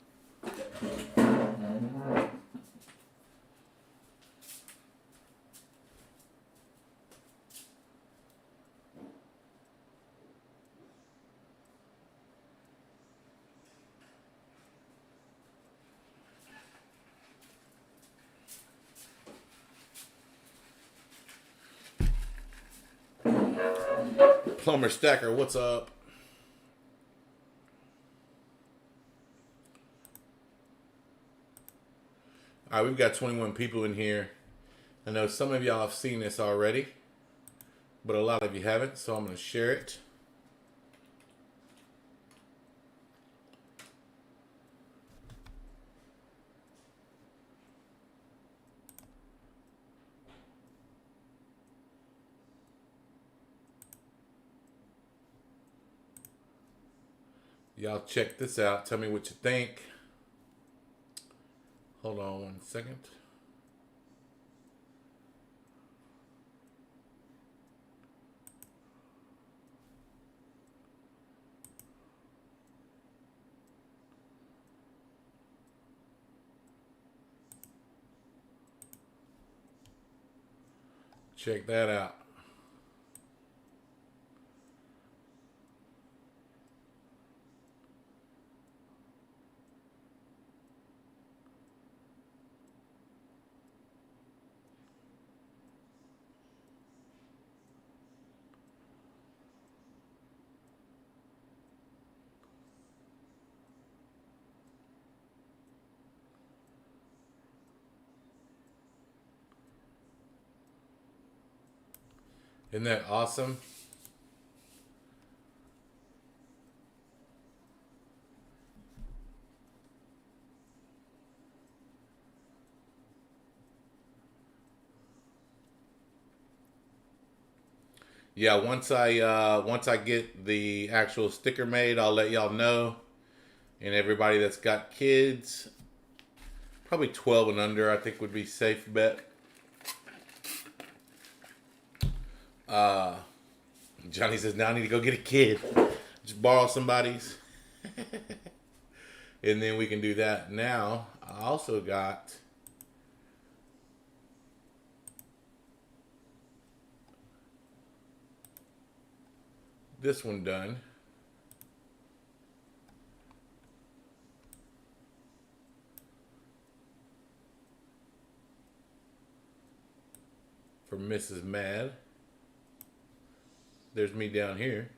Plumber Stacker, what's up? All right, we've got 21 people in here. I know some of y'all have seen this already, but a lot of you haven't, so I'm going to share it. Y'all check this out. Tell me what you think. Hold on 1 second. Check that out. Isn't that awesome? Yeah, once I get the actual sticker made, I'll let y'all know. And everybody that's got kids, probably 12 and under, I think would be safe bet. Johnny says, now I need to go get a kid. Just borrow somebody's. And then we can do that. Now, I also got this one done. For Mrs. Mad. There's me down here.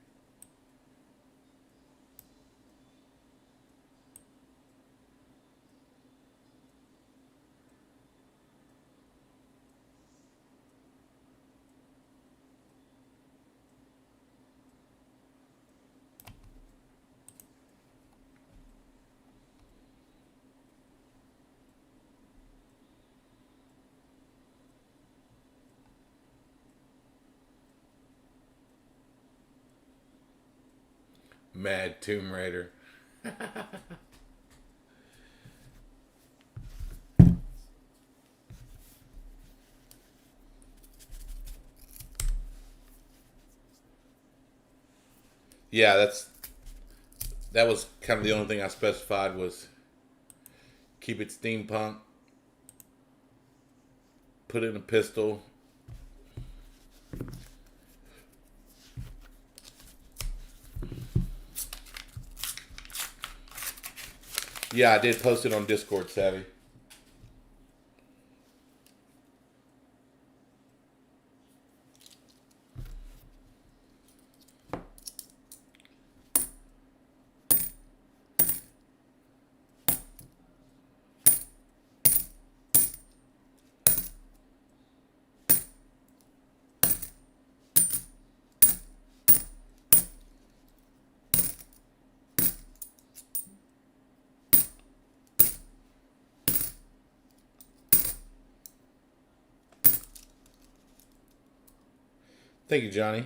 Mad Tomb Raider. Yeah, that was kind of the only thing I specified was keep it steampunk, put it in a pistol. Yeah, I did post it on Discord, Savvy. Thank you, Johnny.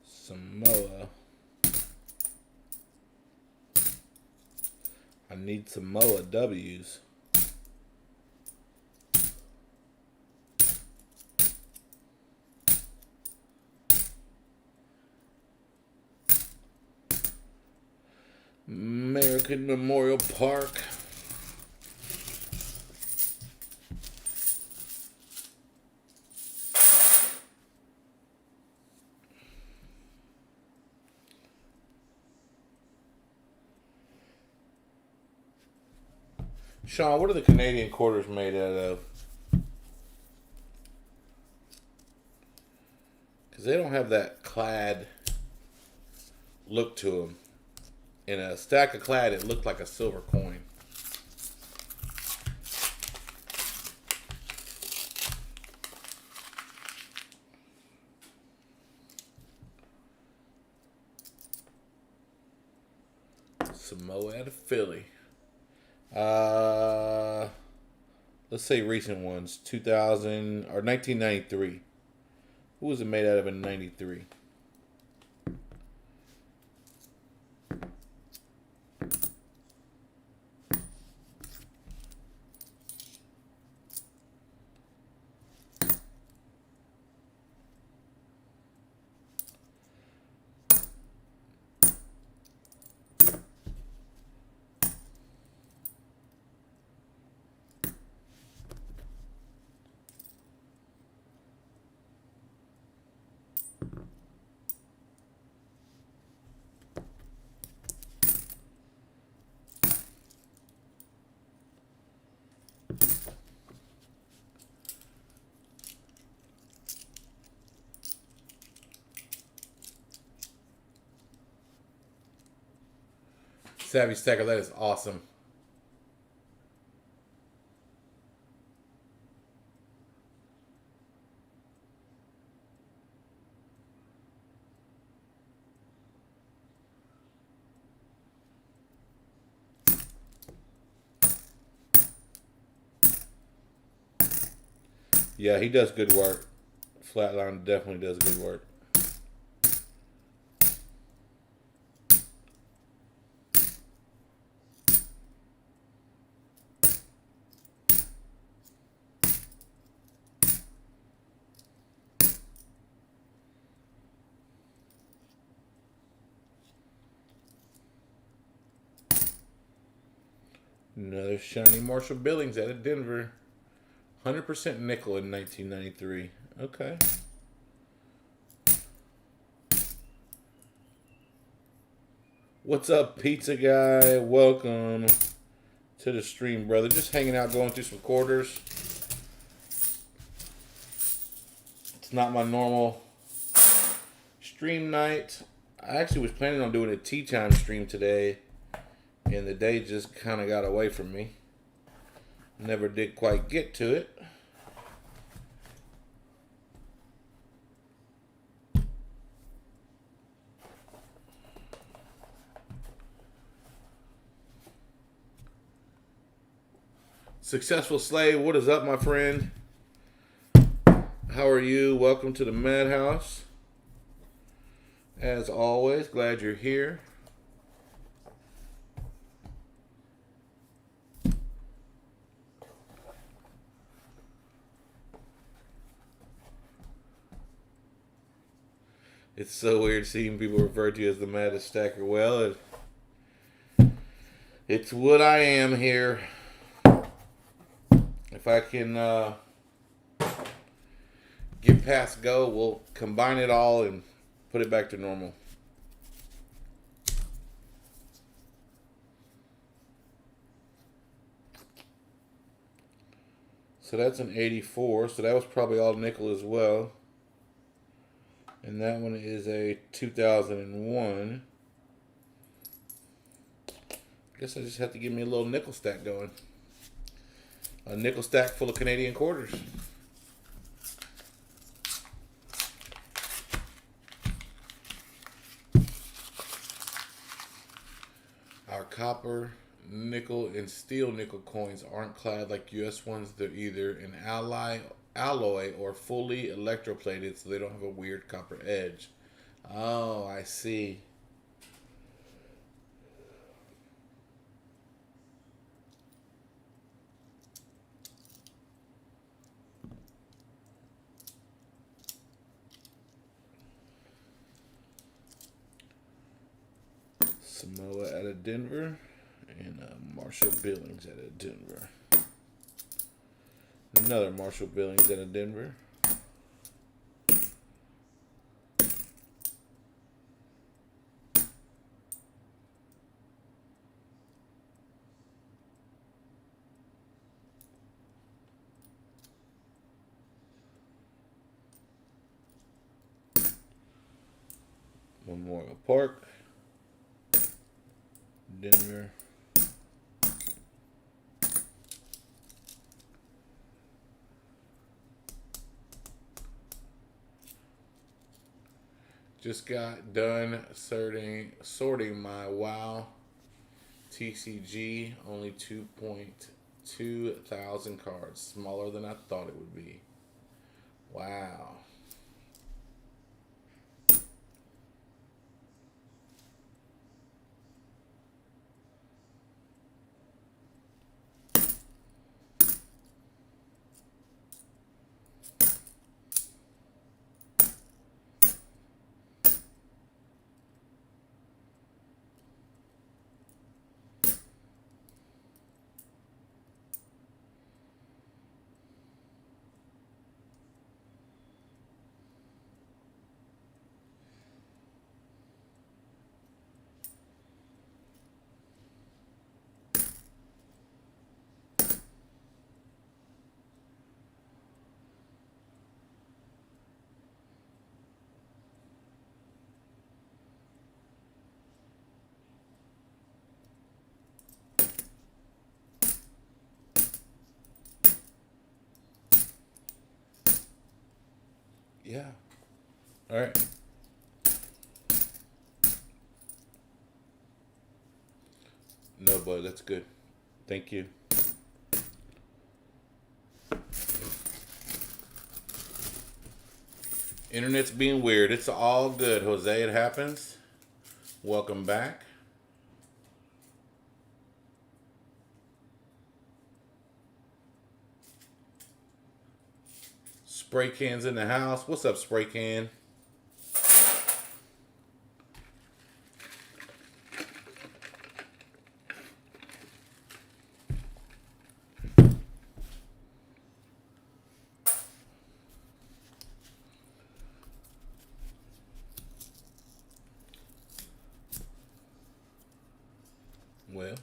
Samoa. I need Samoa W's. American Memorial Park. Sean, what are the Canadian quarters made out of? because they don't have that clad look to them. In a stack of clad, it looked like a silver coin. Samoa out of Philly. Let's say recent ones. 2000 or 1993. Who was it made out of in 93? Savvy Stacker, that is awesome. Yeah, he does good work. Flatline definitely does good work. Another shiny Marshall Billings out of Denver. 100% nickel in 1993. Okay. What's up, pizza guy? Welcome to the stream, brother. Just hanging out, going through some quarters. It's not my normal stream night. I actually was planning on doing a tea time stream today, and the day just kind of got away from me. Never did quite get to it. Successful Slave, what is up, my friend? How are you? Welcome to the Madhouse. As always, glad you're here. It's so weird seeing people refer to you as the maddest stacker. Well, it's what I am here. If I can get past go, we'll combine it all and put it back to normal. So that's an 84. So that was probably all nickel as well. And that one is a 2001. Guess I just have to give me a little nickel stack going. A nickel stack full of Canadian quarters. Our copper, nickel, and steel nickel coins aren't clad like U.S. ones. They're either an alloy or fully electroplated, so they don't have a weird copper edge. Oh, I see. Samoa out of Denver and Marshall Billings out of Denver. Another Marshall Billings out of Denver. Memorial Park, Denver. Just got done sorting my WoW TCG. Only 2.2 thousand cards. Smaller than I thought it would be. Wow. Yeah. All right. No, but that's good. Thank you. Internet's being weird. It's all good, Jose. It happens. Welcome back. Spray Can's in the house. What's up, Spray Can? Well,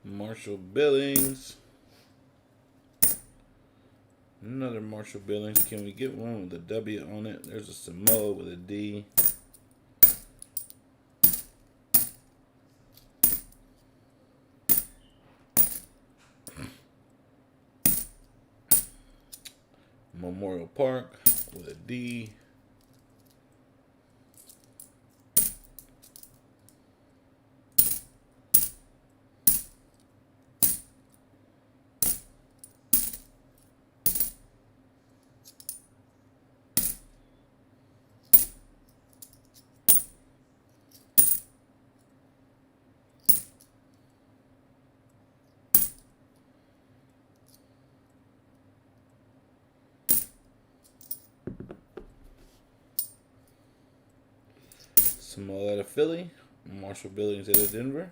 Marshall Billings. Another Marshall Billings. Can we get one with a W on it? There's a Samoa with a D. Memorial Park with a D. Small out of Philly, Marshall Billings out of Denver,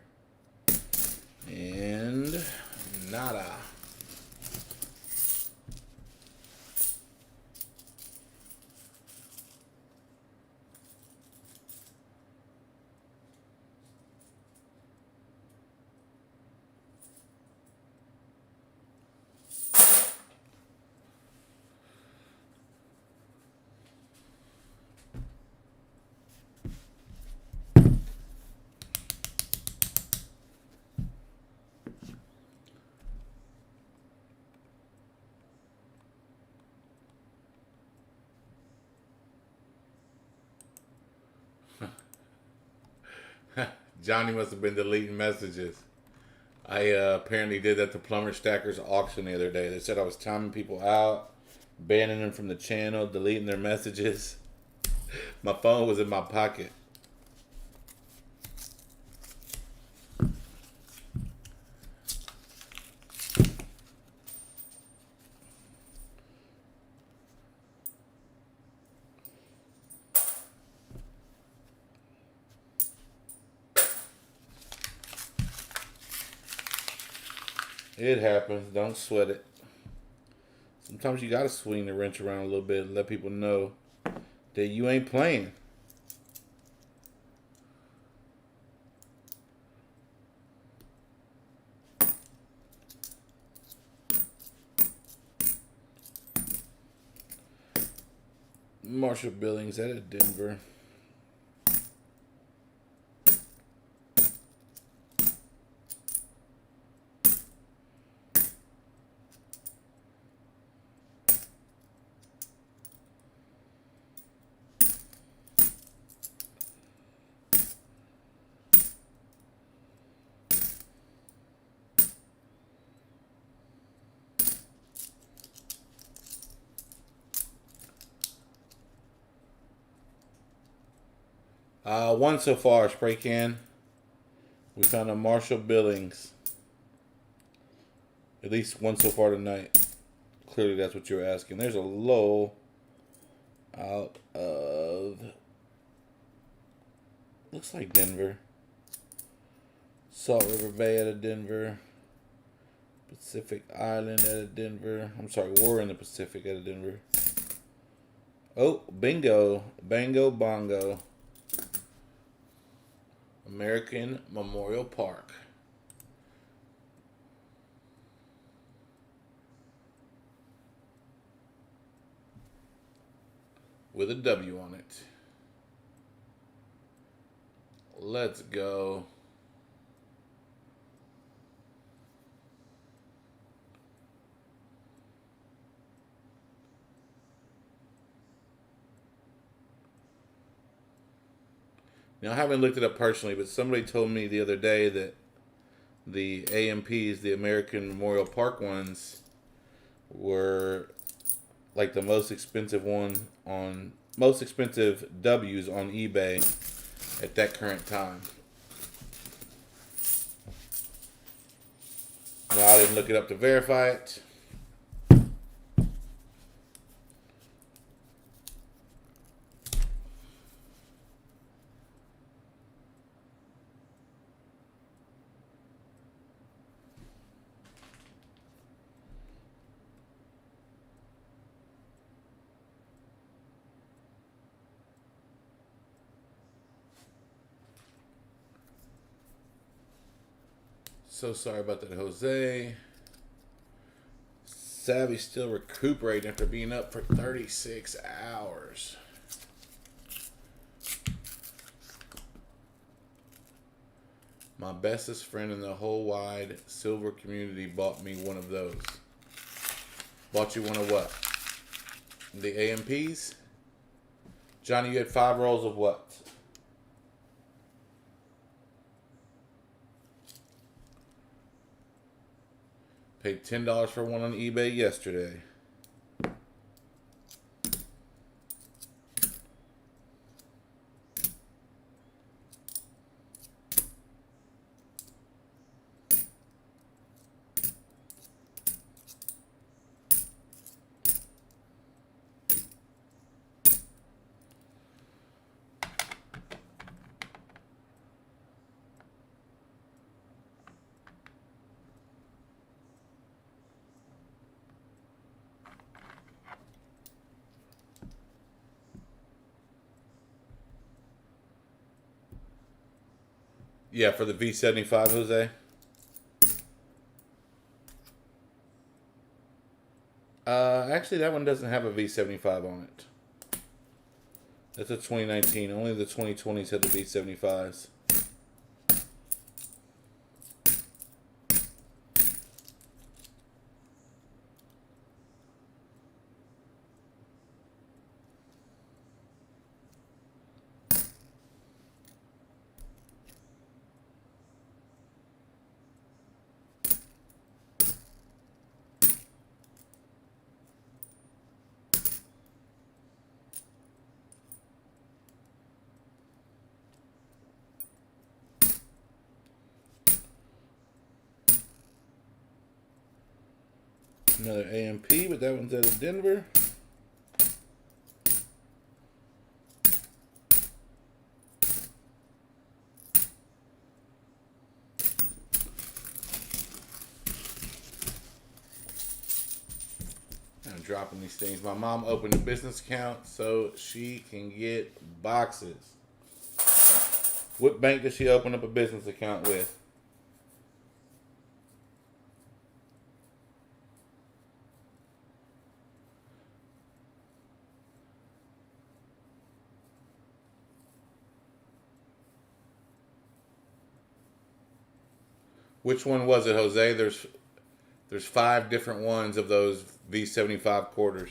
and nada. Johnny must have been deleting messages. I apparently did that to Plumber Stacker's auction the other day. They said I was timing people out, banning them from the channel, deleting their messages. My phone was in my pocket. It happens. Don't sweat it. Sometimes you gotta swing the wrench around a little bit and let people know that you ain't playing. Marshall Billings out of Denver. One so far, spray can. We found a Marshall Billings. At least one so far tonight. Clearly that's what you're asking. There's a low out of... looks like Denver. Salt River Bay out of Denver. Pacific Island out of Denver. I'm sorry, War in the Pacific out of Denver. Oh, bingo. Bango bongo. American Memorial Park. With a W on it. Let's go. Now, I haven't looked it up personally, but somebody told me the other day that the AMPs, the American Memorial Park ones, were like the most expensive W's on eBay at that current time. Now, I didn't look it up to verify it. So sorry about that, Jose. Savvy still recuperating after being up for 36 hours. My bestest friend in the whole wide silver community bought me one of those. Bought you one of what? The AMPs? Johnny, you had 5 rolls of what? Paid $10 for one on eBay yesterday. Yeah, for the V75, Jose. Actually, that one doesn't have a V75 on it. That's a 2019. Only the 2020s had the V75s. Another AMP, but that one's out of Denver. dropping these things. My mom opened a business account so she can get boxes. What bank does she open up a business account with? Which one was it, Jose? There's 5 different ones of those V75 quarters.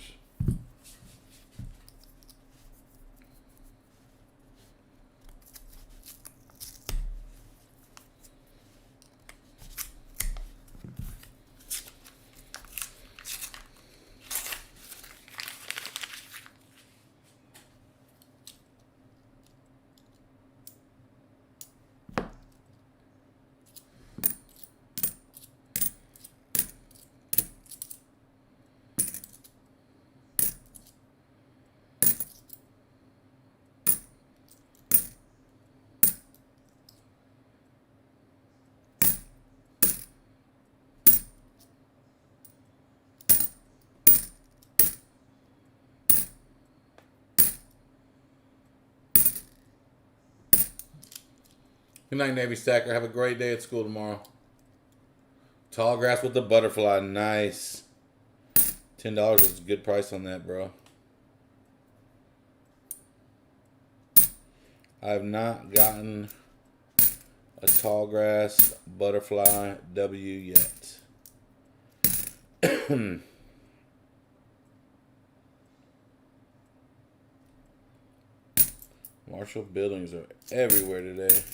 Good night, Navy Stacker. Have a great day at school tomorrow. Tall grass with the butterfly. Nice. $10 is a good price on that, bro. I have not gotten a tall grass butterfly W yet. Marshall buildings are everywhere today.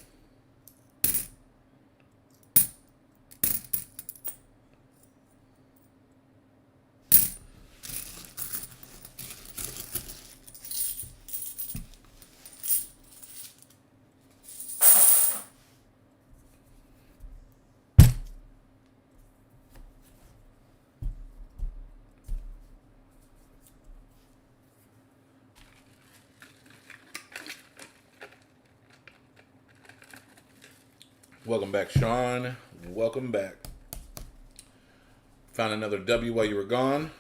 Welcome back, Sean. Welcome back. Found another W while you were gone.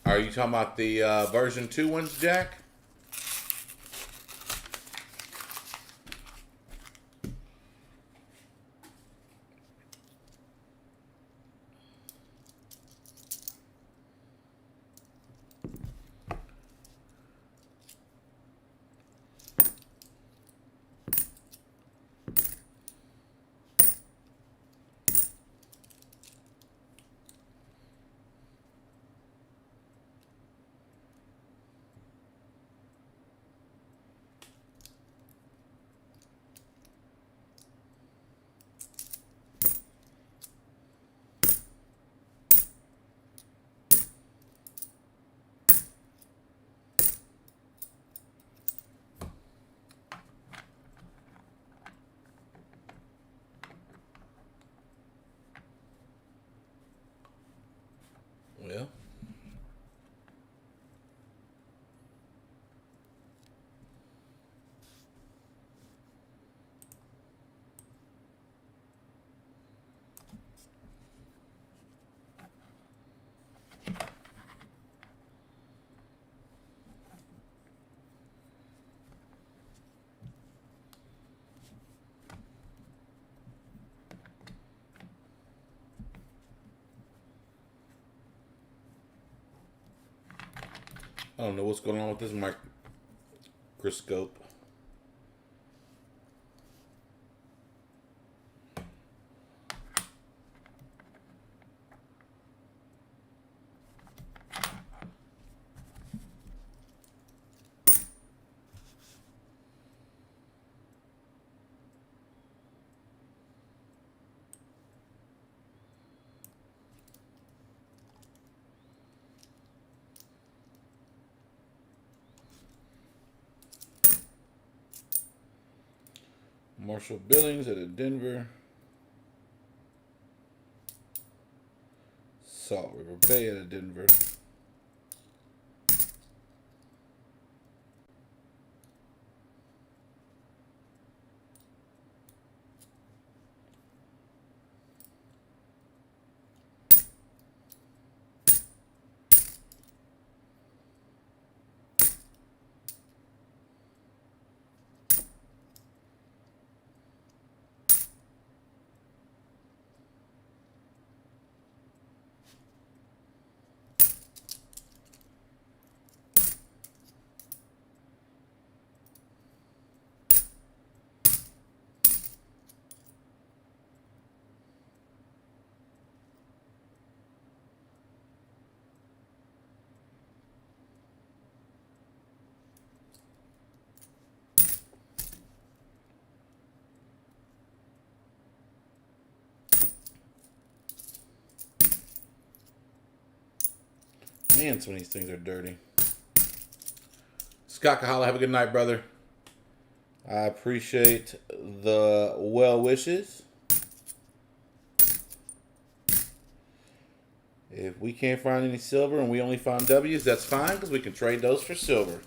Are you talking about the version 2 ones, Jack? Well, I don't know what's going on with this microscope. Marshall Billings out of Denver. Salt River Bay out of Denver. Man, some of these things are dirty. Scott Kahala, have a good night, brother. I appreciate the well wishes. If we can't find any silver and we only found W's, that's fine because we can trade those for silver.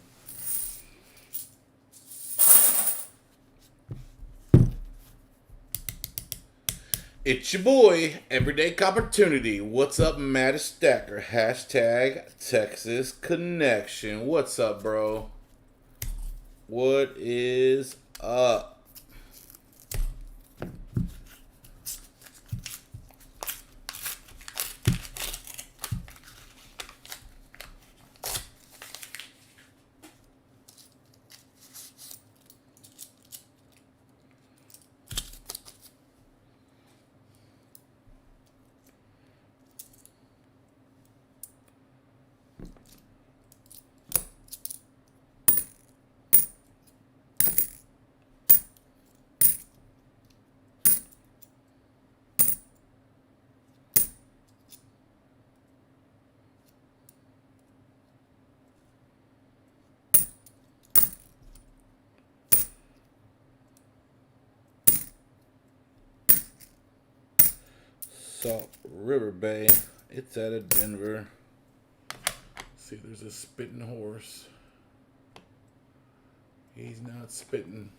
It's your boy, Everyday Opportunity. What's up, Matt Stacker? Hashtag Texas Connection. What's up, bro? What is up? Salt River Bay. It's out of Denver. See, there's a spitting horse. He's not spitting.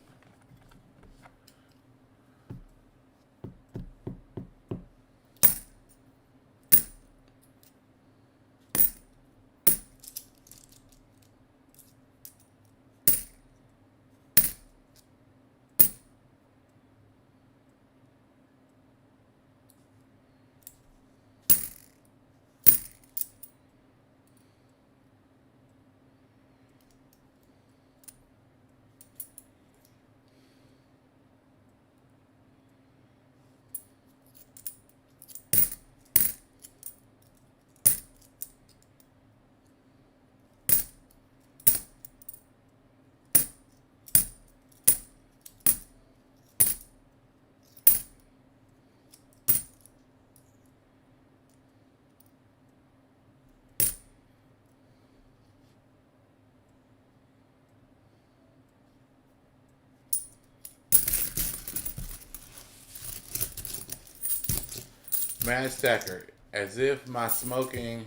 Mad Stacker, as if my smoking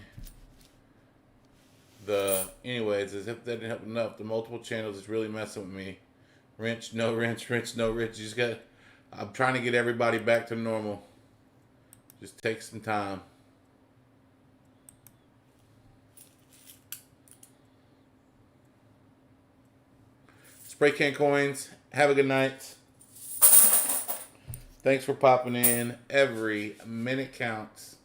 anyways, as if that didn't help enough, the multiple channels is really messing with me. Wrench, no wrench, wrench, no wrench. I'm trying to get everybody back to normal. Just take some time. Spray Can Coins, have a good night. Thanks for popping in. Every minute counts.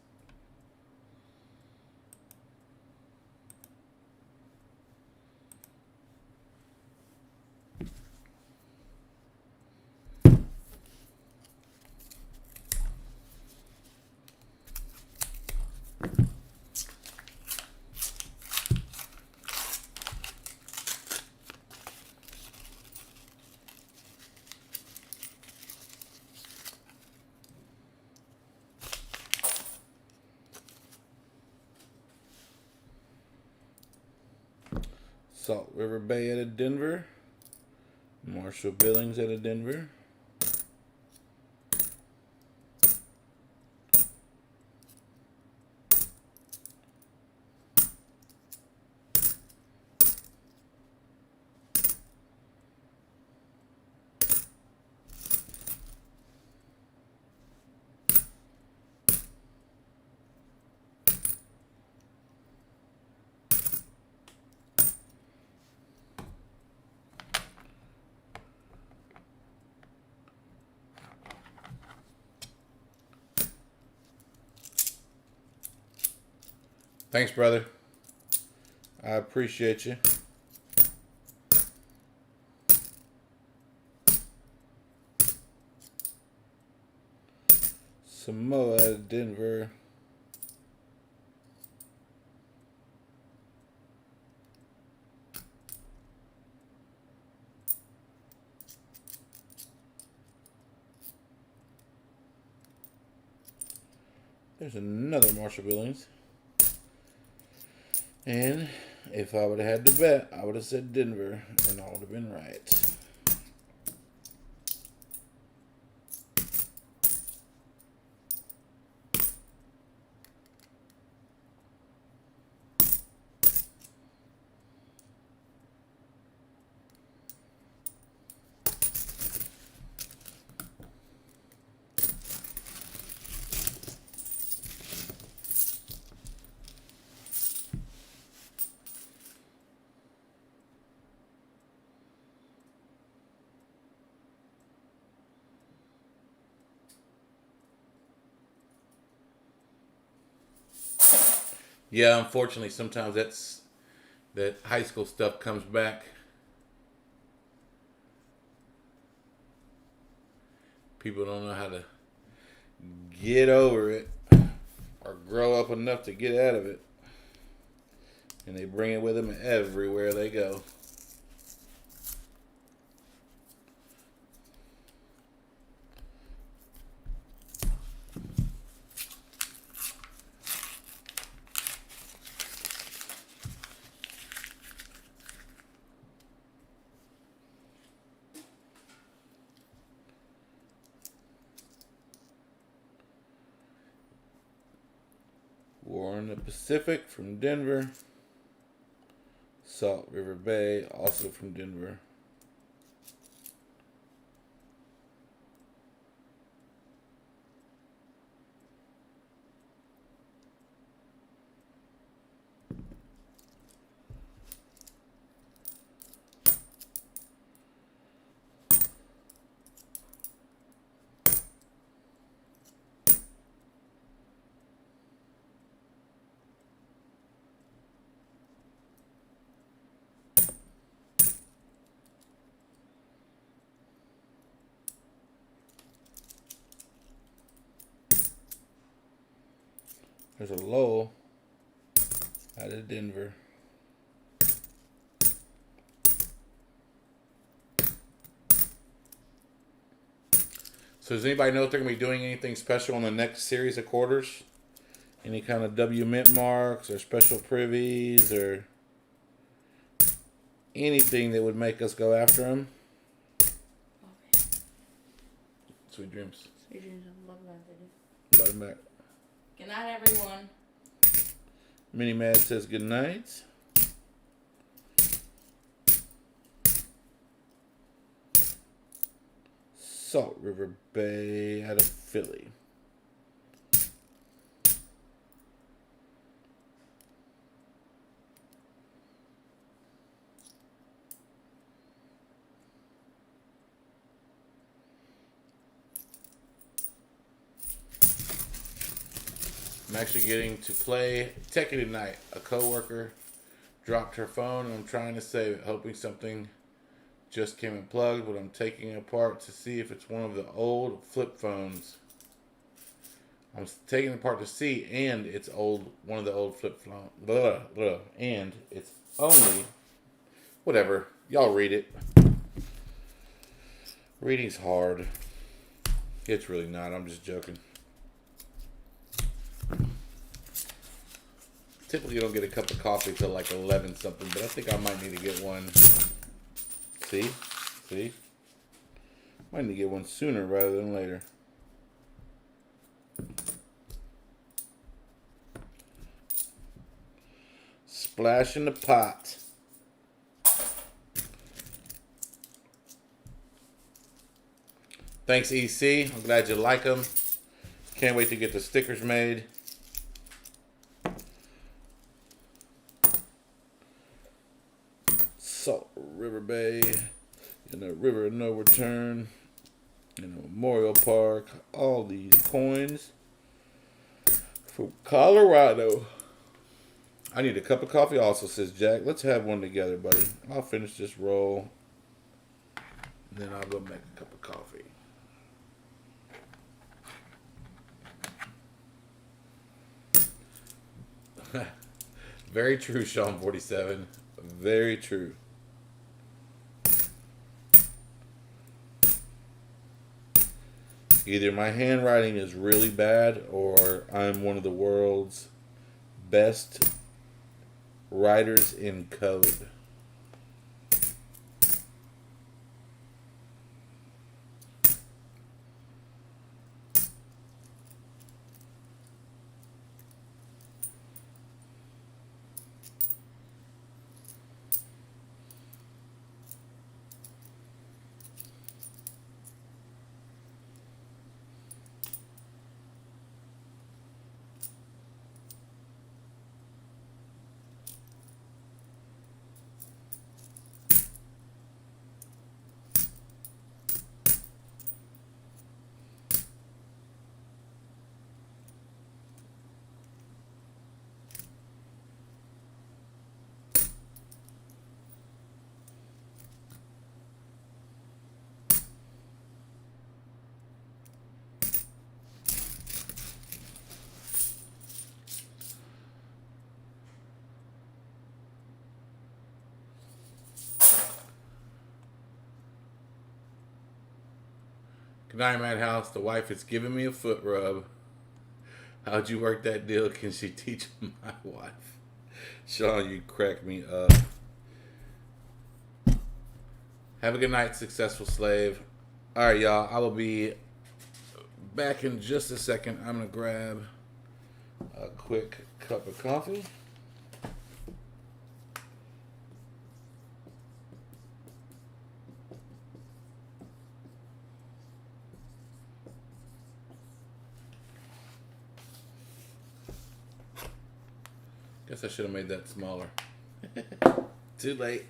Salt River Bay out of Denver. Marshall Billings out of Denver. Thanks, brother. I appreciate you. Samoa out of Denver. There's another Marshall Billings. And if I would have had to bet, I would have said Denver, and I would have been right. Yeah, unfortunately, sometimes that high school stuff comes back. People don't know how to get over it or grow up enough to get out of it. And they bring it with them everywhere they go. War in the Pacific from Denver. Salt River Bay, also from Denver. There's a Lowell out of Denver. So does anybody know if they're going to be doing anything special in the next series of quarters? Any kind of W mint marks or special privies or anything that would make us go after them? Okay. Sweet dreams. Sweet dreams. I love that video. Bottom back. Good night, everyone. Mini Mad says good night. Salt River Bay out of Philly. I'm actually getting to play Tekken tonight. A coworker dropped her phone and I'm trying to save it, hoping something just came unplugged, but I'm taking it apart to see if it's one of the old flip phones. I'm taking it apart to see, and it's one of the old flip phones. And it's only, whatever. Y'all read it. Reading's hard. It's really not. I'm just joking. Typically, you don't get a cup of coffee till like 11 something, but I think I might need to get one. See? Might need to get one sooner rather than later. Splash in the pot. Thanks, EC. I'm glad you like them. Can't wait to get the stickers made. Salt River Bay, in the River of No Return, in the Memorial Park, all these coins from Colorado. I need a cup of coffee also, says Jack. Let's have one together, buddy. I'll finish this roll. And then I'll go make a cup of coffee. Very true, Sean 47. Very true. Either my handwriting is really bad or I'm one of the world's best writers in code. Good night, Madhouse. The wife is giving me a foot rub. How'd you work that deal? Can she teach my wife? Sean, you crack me up. Have a good night, successful slave. All right, y'all. I will be back in just a second. I'm going to grab a quick cup of coffee. Guess I should have made that smaller. Too late.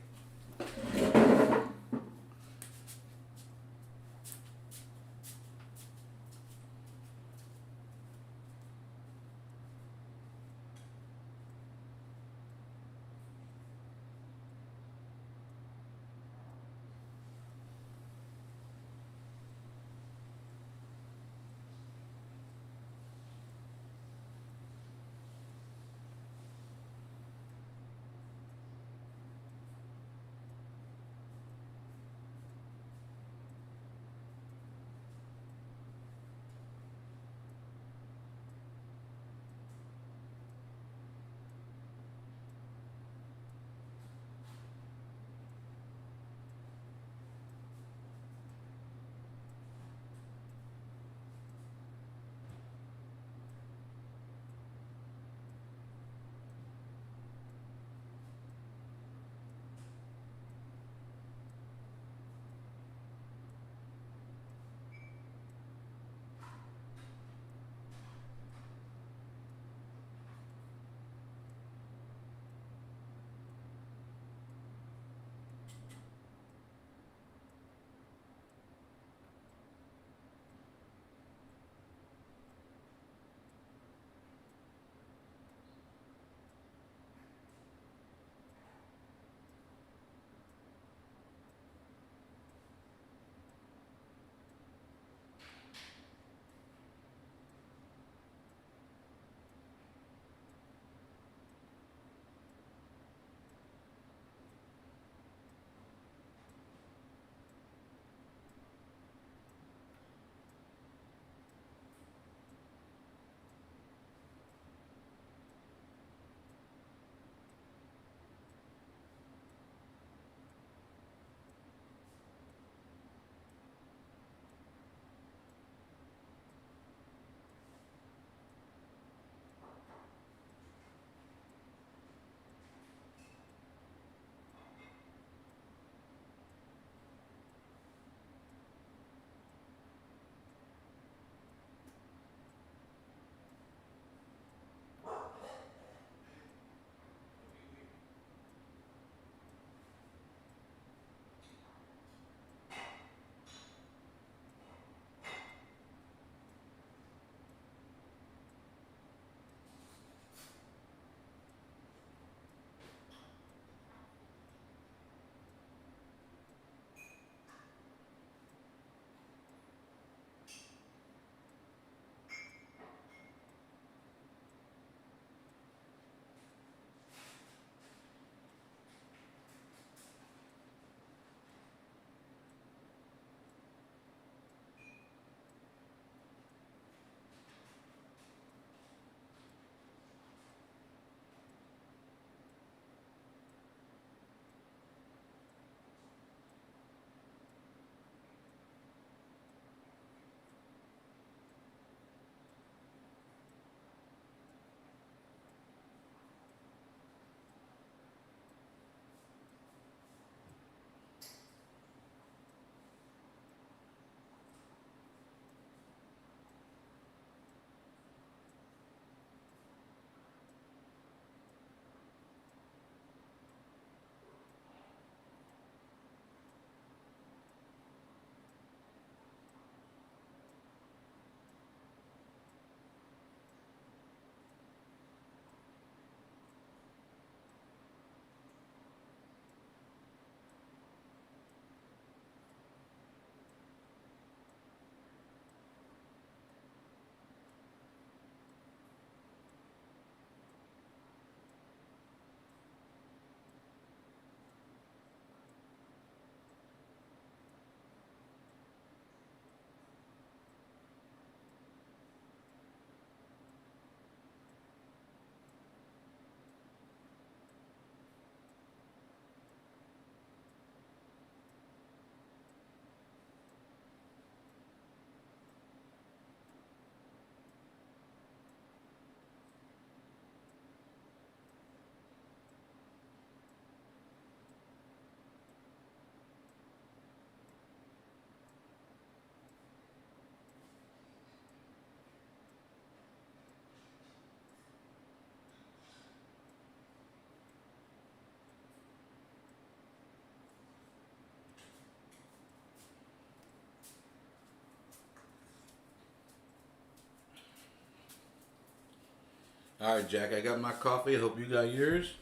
All right, Jack, I got my coffee. I hope you got yours.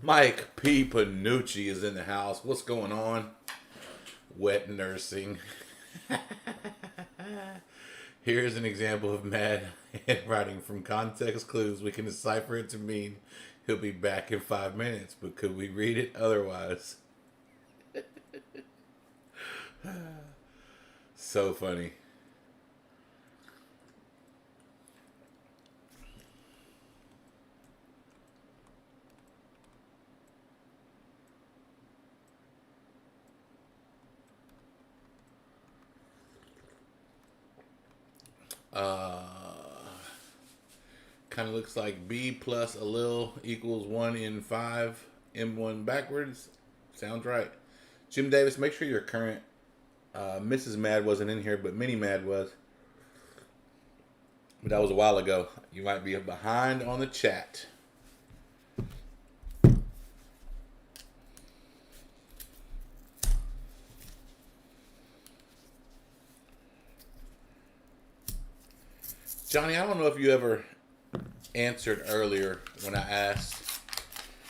Mike P. Panucci is in the house. What's going on? Wet nursing. Here's an example of mad handwriting from context clues. We can decipher it to mean he'll be back in 5 minutes, but could we read it otherwise? So funny. Uh, Kind of looks like B plus a little equals 1 in 5. M1 backwards. Sounds right. Jim Davis, make sure your current Mrs. Mad wasn't in here, but Mini Mad was. But that was a while ago. You might be behind on the chat. Johnny, I don't know if you ever answered earlier when I asked.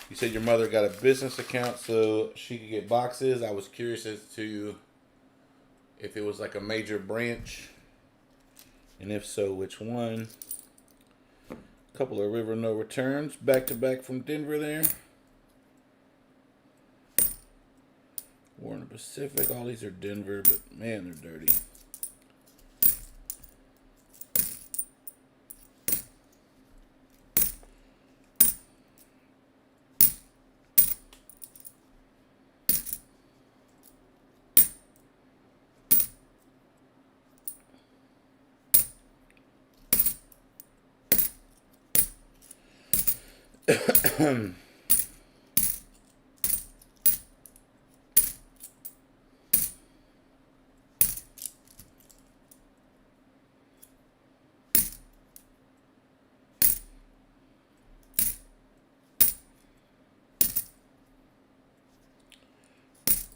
You said your mother got a business account so she could get boxes. I was curious as to if it was like a major branch, and if so, which one. A couple of River No Returns back to back from Denver there. Warner Pacific. All these are Denver, but man, they're dirty.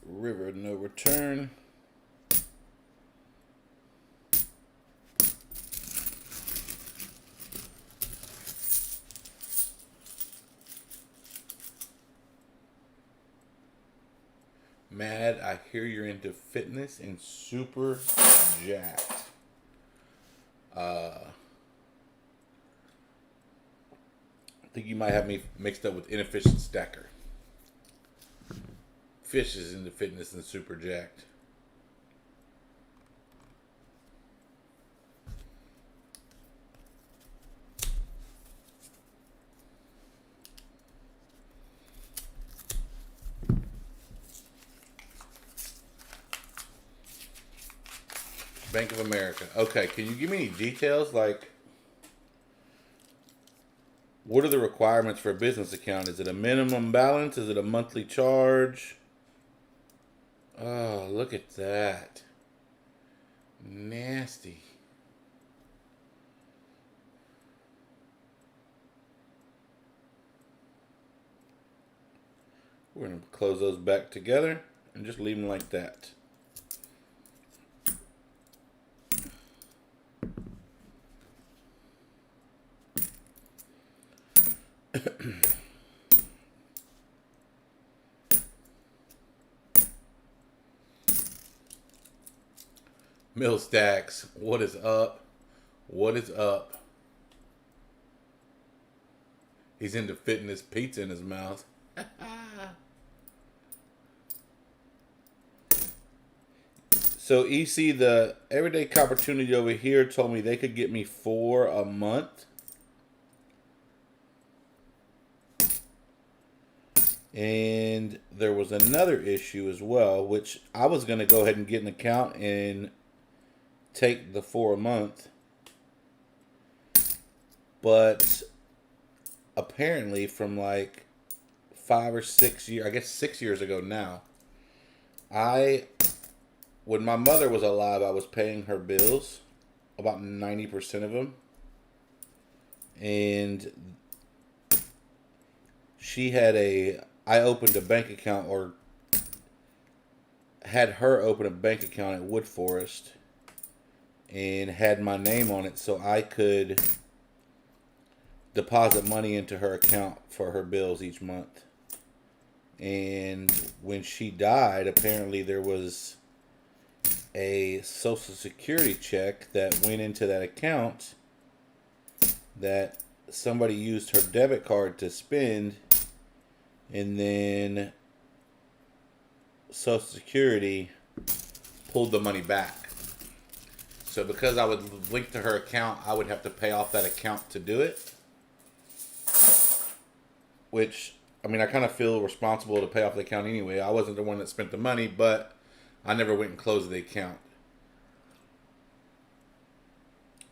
River No Return. Mad, I hear you're into fitness and super jacked. I think you might have me mixed up with Inefficient Stacker. Fish is into fitness and super jacked. Bank of America. Okay, can you give me any details? Like, what are the requirements for a business account? Is it a minimum balance? Is it a monthly charge? Oh, look at that. Nasty. We're going to close those back together and just leave them like that. Mill Stacks, what is up? What is up? He's into fitness, pizza in his mouth. So EC, the Everyday Opportunity over here told me they could get me 4 a month. And there was another issue as well, which I was going to go ahead and get an account and take the 4 a month. But apparently from like 5 or 6 years, I guess 6 years ago now, when my mother was alive, I was paying her bills, about 90% of them. And I opened a bank account, or had her open a bank account at Wood Forest. and had my name on it so I could deposit money into her account for her bills each month. And when she died, apparently there was a Social Security check that went into that account that somebody used her debit card to spend, and then Social Security pulled the money back. So because I would link to her account, I would have to pay off that account to do it. Which, I mean, I kind of feel responsible to pay off the account anyway. I wasn't the one that spent the money, but I never went and closed the account.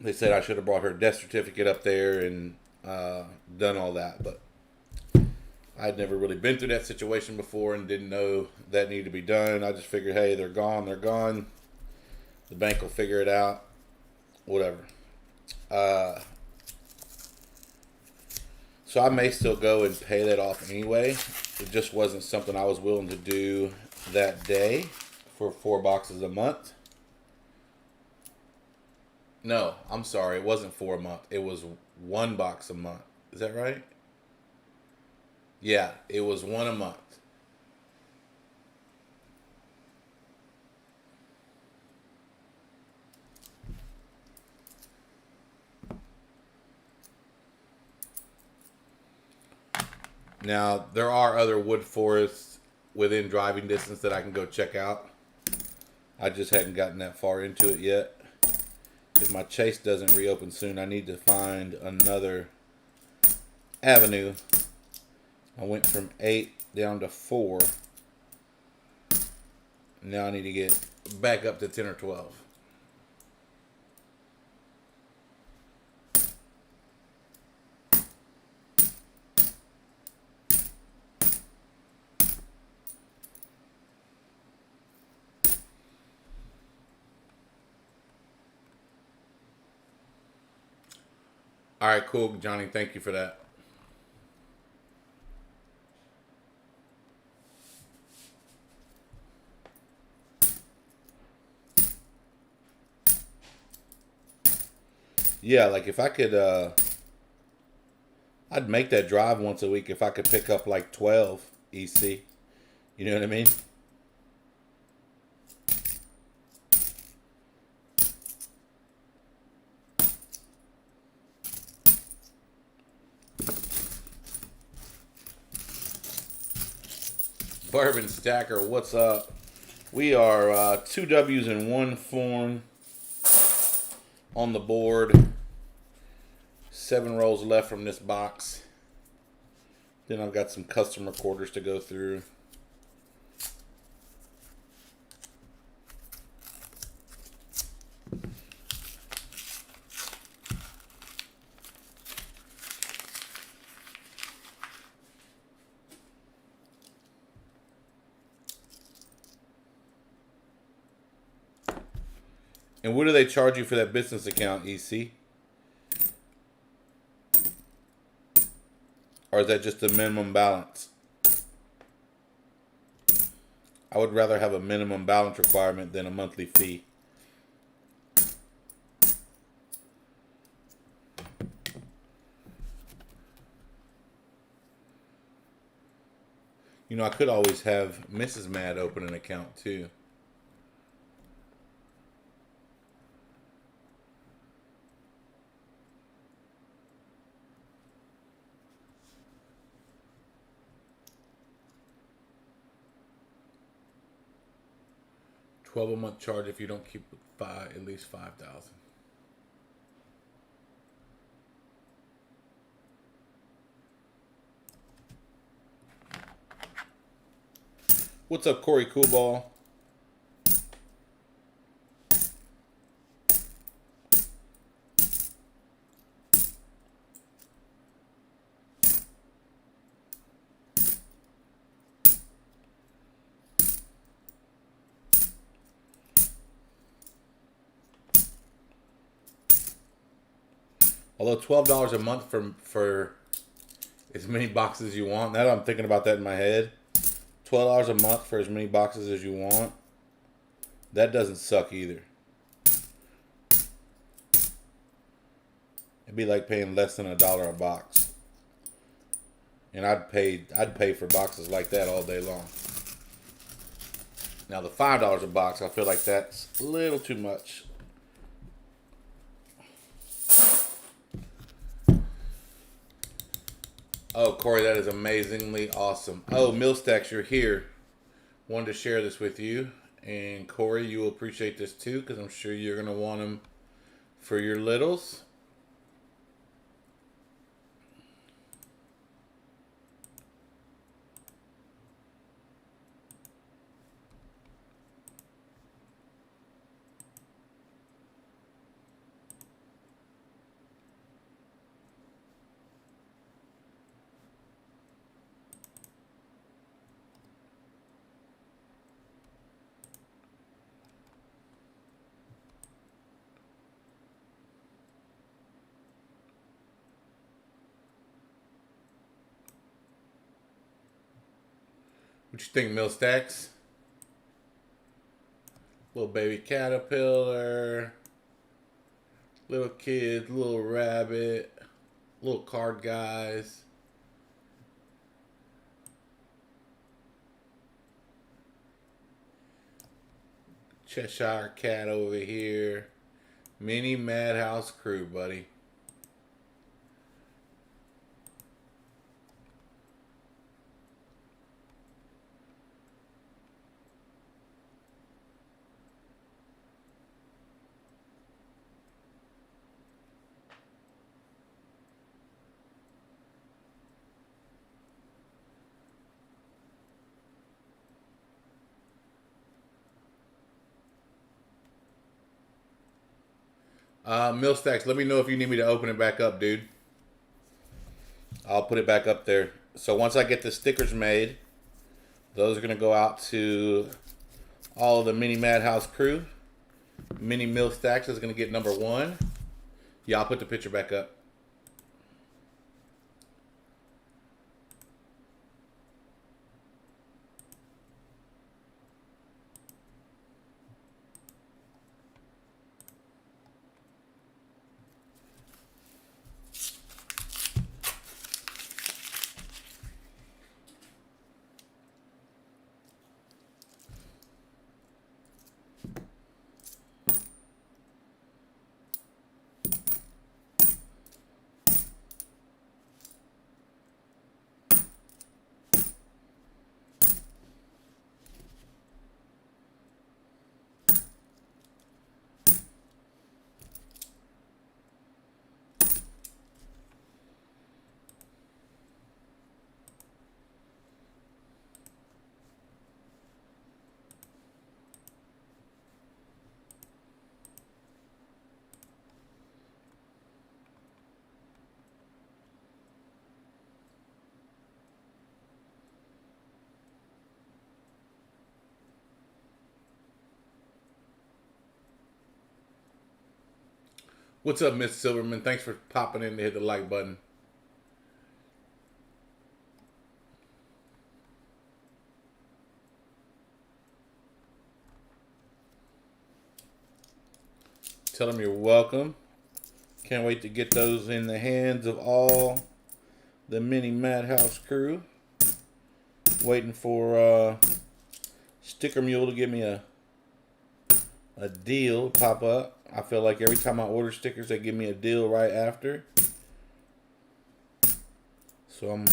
They said I should have brought her death certificate up there and done all that, but I'd never really been through that situation before and didn't know that needed to be done. I just figured, hey, they're gone. The bank will figure it out. Whatever. So I may still go and pay that off anyway. It just wasn't something I was willing to do that day for 4 boxes a month. No, I'm sorry. It wasn't 4 a month. It was 1 box a month. Is that right? Yeah, it was 1 a month. Now, there are other wood forests within driving distance that I can go check out. I just hadn't gotten that far into it yet. If my Chase doesn't reopen soon, I need to find another avenue. I went from 8 down to 4. Now I need to get back up to 10 or 12. All right, cool, Johnny. Thank you for that. Yeah, like if I could, I'd make that drive once a week if I could pick up like 12 EC. You know what I mean? Bourbon Stacker, what's up? We are 2 W's and 1 Thorn on the board. 7 rolls left from this box. Then I've got some custom recorders to go through. And what do they charge you for that business account, EC? Or is that just the minimum balance? I would rather have a minimum balance requirement than a monthly fee. You know, I could always have Mrs. Mad open an account too. $12 a month charge if you don't keep at least 5,000. What's up, Corey Coolball? Although $12 a month for as many boxes as you want, now that I'm thinking about that in my head, $12 a month for as many boxes as you want, that doesn't suck either. It'd be like paying less than $1 a box. And I'd pay for boxes like that all day long. Now the $5 a box, I feel like that's a little too much. Oh, Corey, that is amazingly awesome. Oh, Millstacks, you're here. Wanted to share this with you. And Corey, you will appreciate this too, because I'm sure you're going to want them for your littles. What you think, Millstacks? Little baby caterpillar, little kid, little rabbit, little card guys. Cheshire cat over here. Mini Madhouse crew, buddy. Millstacks, let me know if you need me to open it back up, dude. I'll put it back up there. So once I get the stickers made, those are going to go out to all of the Mini Madhouse crew. Mini Millstacks is going to get number 1. Yeah, I'll put the picture back up. What's up, Miss Silverman? Thanks for popping in to hit the like button. Tell them you're welcome. Can't wait to get those in the hands of all the Mini Madhouse crew. Waiting for Sticker Mule to give me a deal pop up. I feel like every time I order stickers, they give me a deal right after. So I'm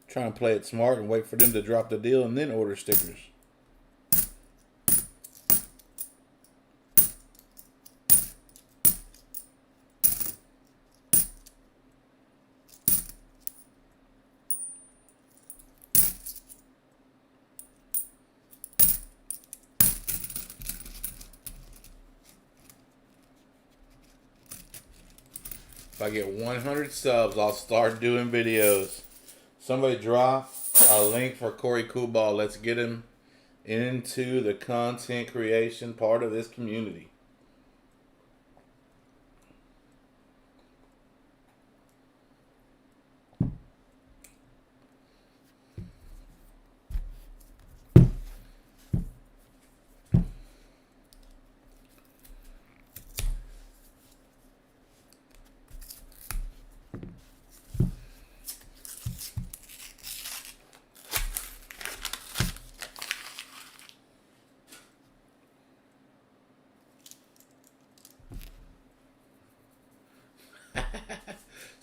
trying to play it smart and wait for them to drop the deal and then order stickers. If I get 100 subs, I'll start doing videos. Somebody drop a link for Corey Coolball. Let's get him into the content creation part of this community.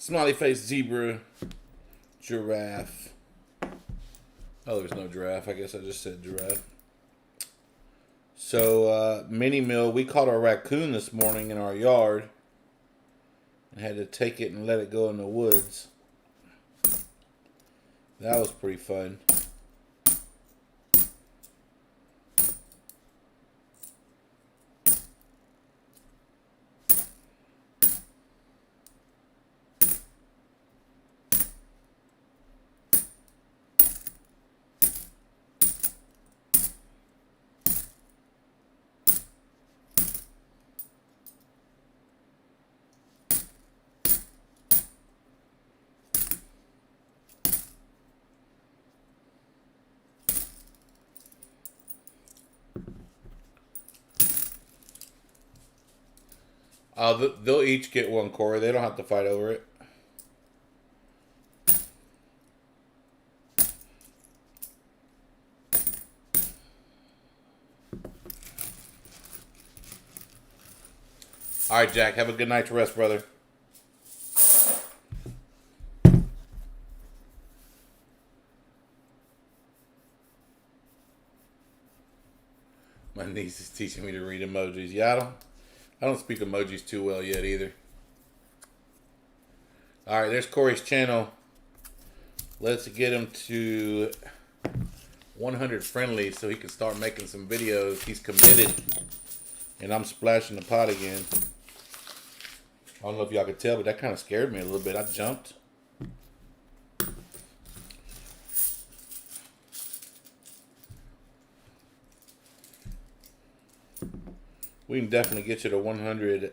Smiley face zebra, giraffe. Oh, there's no giraffe. I guess I just said giraffe. So, mini meal. We caught a raccoon this morning in our yard and had to take it and let it go in the woods. That was pretty fun. They'll each get one, Corey. They don't have to fight over it. All right, Jack. Have a good night's rest, brother. My niece is teaching me to read emojis. Yeah, I don't speak emojis too well yet either. All right, there's Corey's channel. Let's get him to 100 friendlies so he can start making some videos. He's committed. And I'm splashing the pot again. I don't know if y'all could tell, but that kind of scared me a little bit. I jumped. We can definitely get you to 100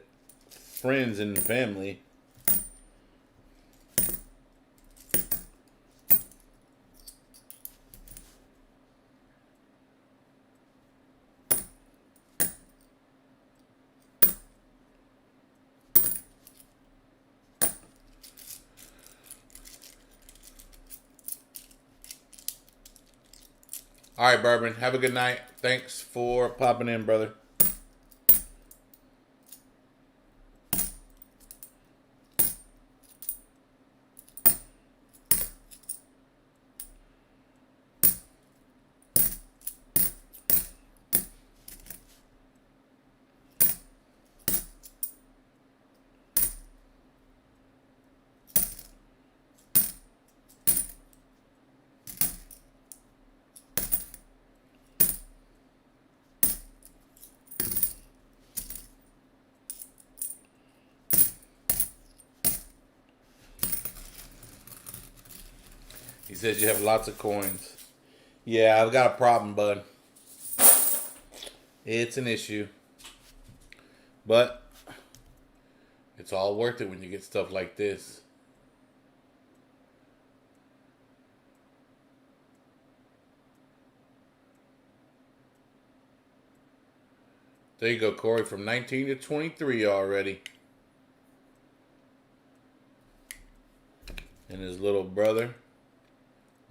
friends and family. All right, Bourbon. Have a good night. Thanks for popping in, brother. He says you have lots of coins. Yeah, I've got a problem, bud. It's an issue. But it's all worth it when you get stuff like this. There you go, Corey, from 19 to 23 already. And his little brother,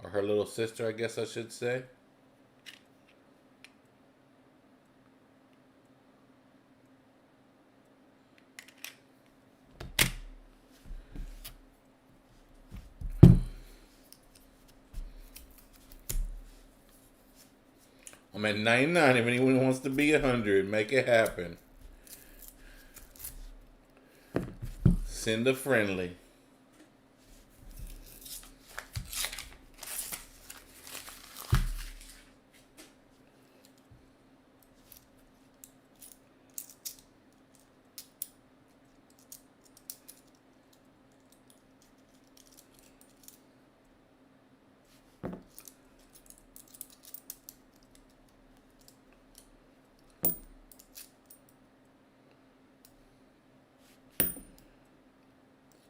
or her little sister, I guess I should say. I'm at 99. If anyone wants to be 100, make it happen. Send a friendly.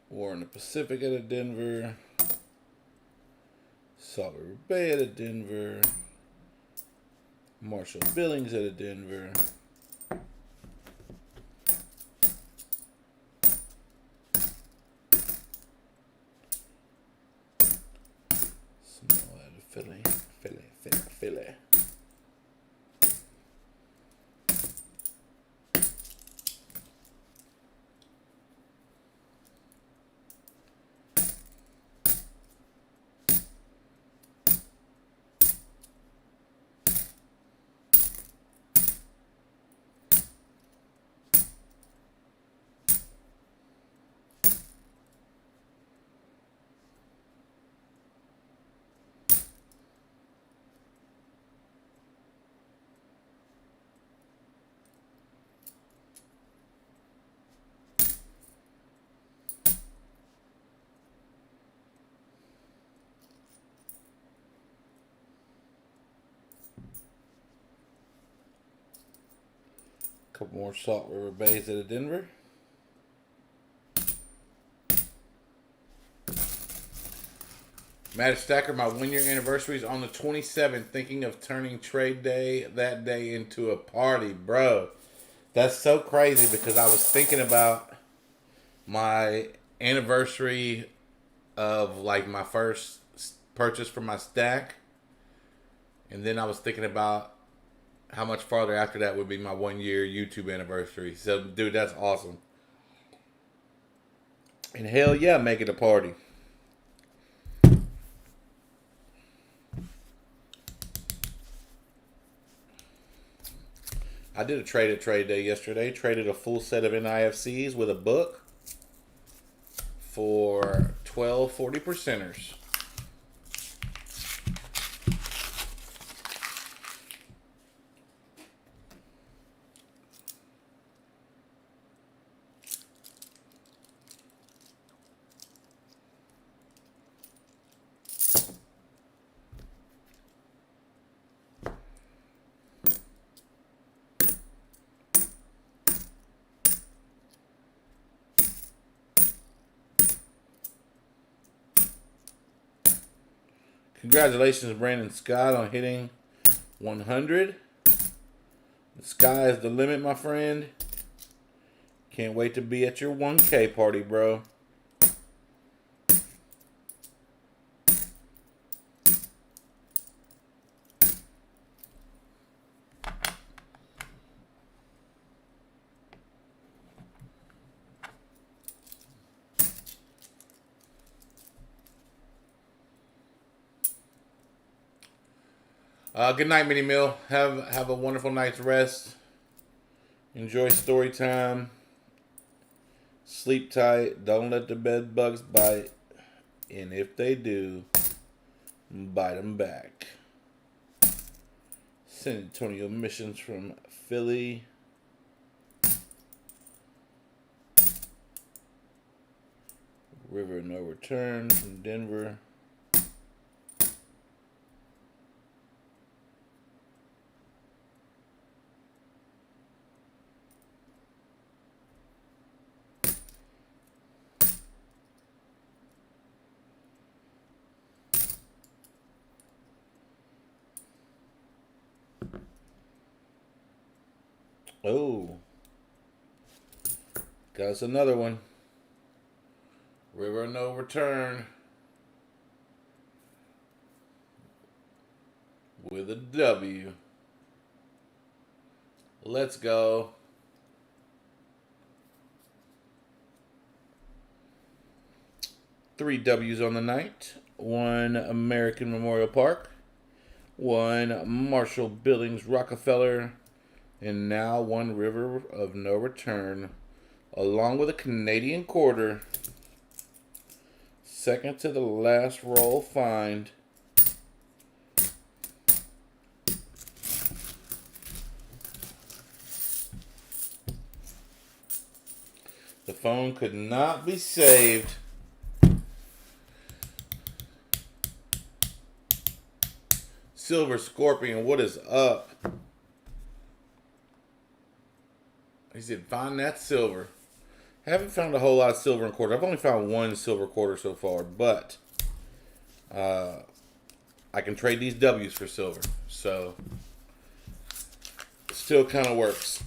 War in the Pacific out of Denver. Salt River Bay out of Denver. Marshall Billings out of Denver. Small out of Philly. Philly. Couple more Salt River Bays out of Denver. Matt Stacker, my 1 year anniversary is on the 27th. Thinking of turning trade day that day into a party, bro. That's so crazy because I was thinking about my anniversary of like my first purchase for my stack, and then I was thinking about how much farther after that would be my 1 year YouTube anniversary. So, dude, that's awesome. And hell yeah, make it a party. I did a trade at Trade Day yesterday. Traded a full set of NIFCs with a book for 12 40%ers. Congratulations, Brandon Scott, on hitting 100. The sky is the limit, my friend. Can't wait to be at your 1K party, bro. Good night, Mini Mill. Have a wonderful night's rest. Enjoy story time. Sleep tight. Don't let the bed bugs bite. And if they do, bite them back. San Antonio Missions from Philly. River No Return from Denver. Oh, got us another one. River No Return with a W. Let's go. Three W's on the night. One American Memorial Park. One Marshall Billings Rockefeller. And now one River of No Return, along with a Canadian quarter. Second to the last roll find. The phone could not be saved. Silver Scorpion, what is up? He said, find that silver. Haven't found a whole lot of silver in quarter. I've only found one silver quarter so far, but I can trade these W's for silver. So, still kind of works.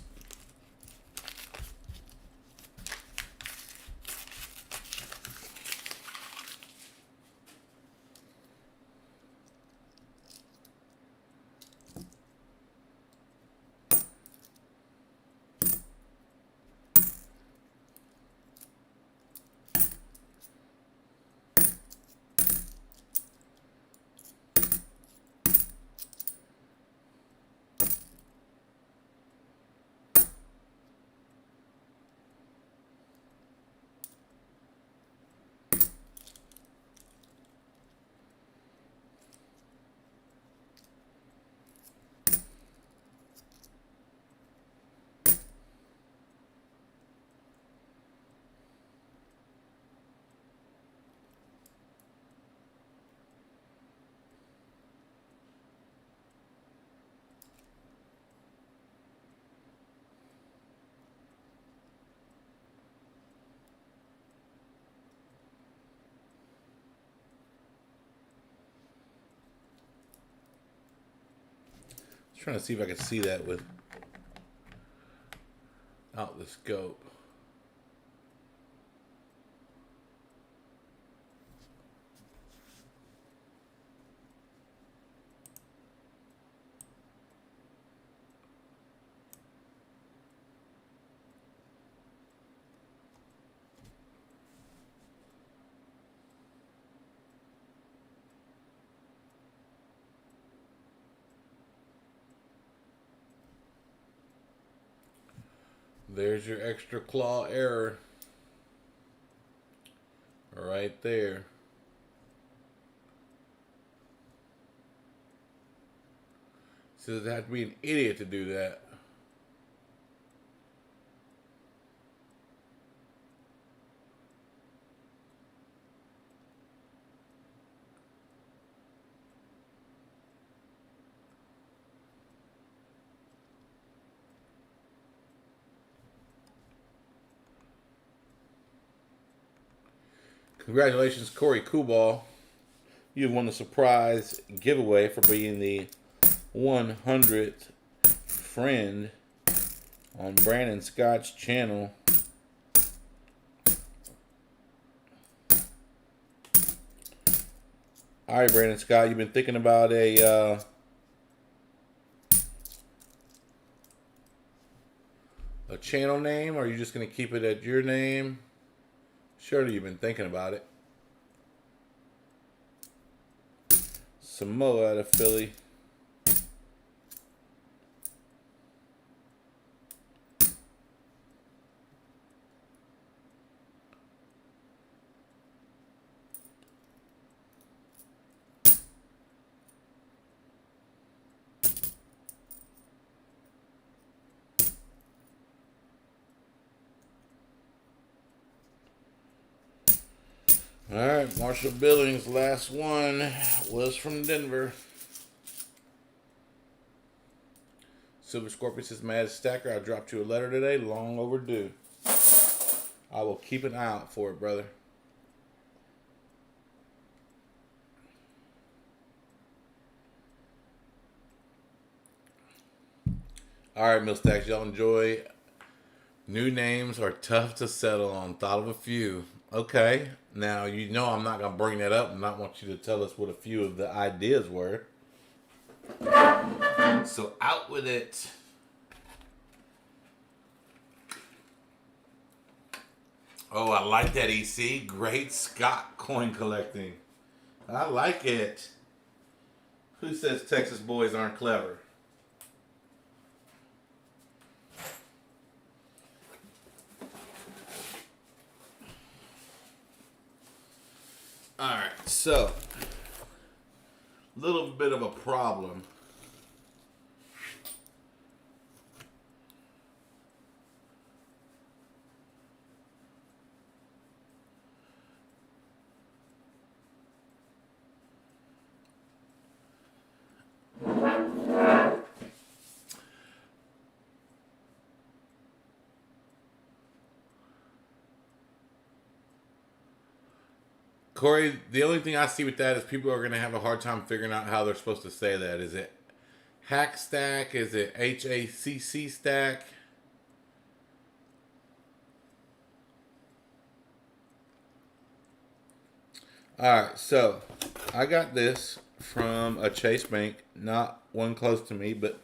Trying to see if I can see that without the scope. There's your extra claw error. Right there. So you have to be an idiot to do that. Congratulations, Corey Kubal. You've won the surprise giveaway for being the 100th friend on Brandon Scott's channel. All right, Brandon Scott, you've been thinking about a channel name, or are you just going to keep it at your name? Surely you've been thinking about it. Samoa out of Philly. All right, Marshall Billings, last one was from Denver. Silver Scorpion says, Mad Stacker, I dropped you a letter today, long overdue. I will keep an eye out for it, brother. All right, Mill Stacks, y'all enjoy. New names are tough to settle on. Thought of a few. Okay. Now, you know I'm not going to bring that up and not want you to tell us what a few of the ideas were. So, out with it. Oh, I like that, EC. Great Scott coin collecting. I like it. Who says Texas boys aren't clever? Alright, so little bit of a problem. Corey, the only thing I see with that is people are going to have a hard time figuring out how they're supposed to say that. Is it hack stack? Is it HACC stack? Alright, so I got this from a Chase Bank, not one close to me, but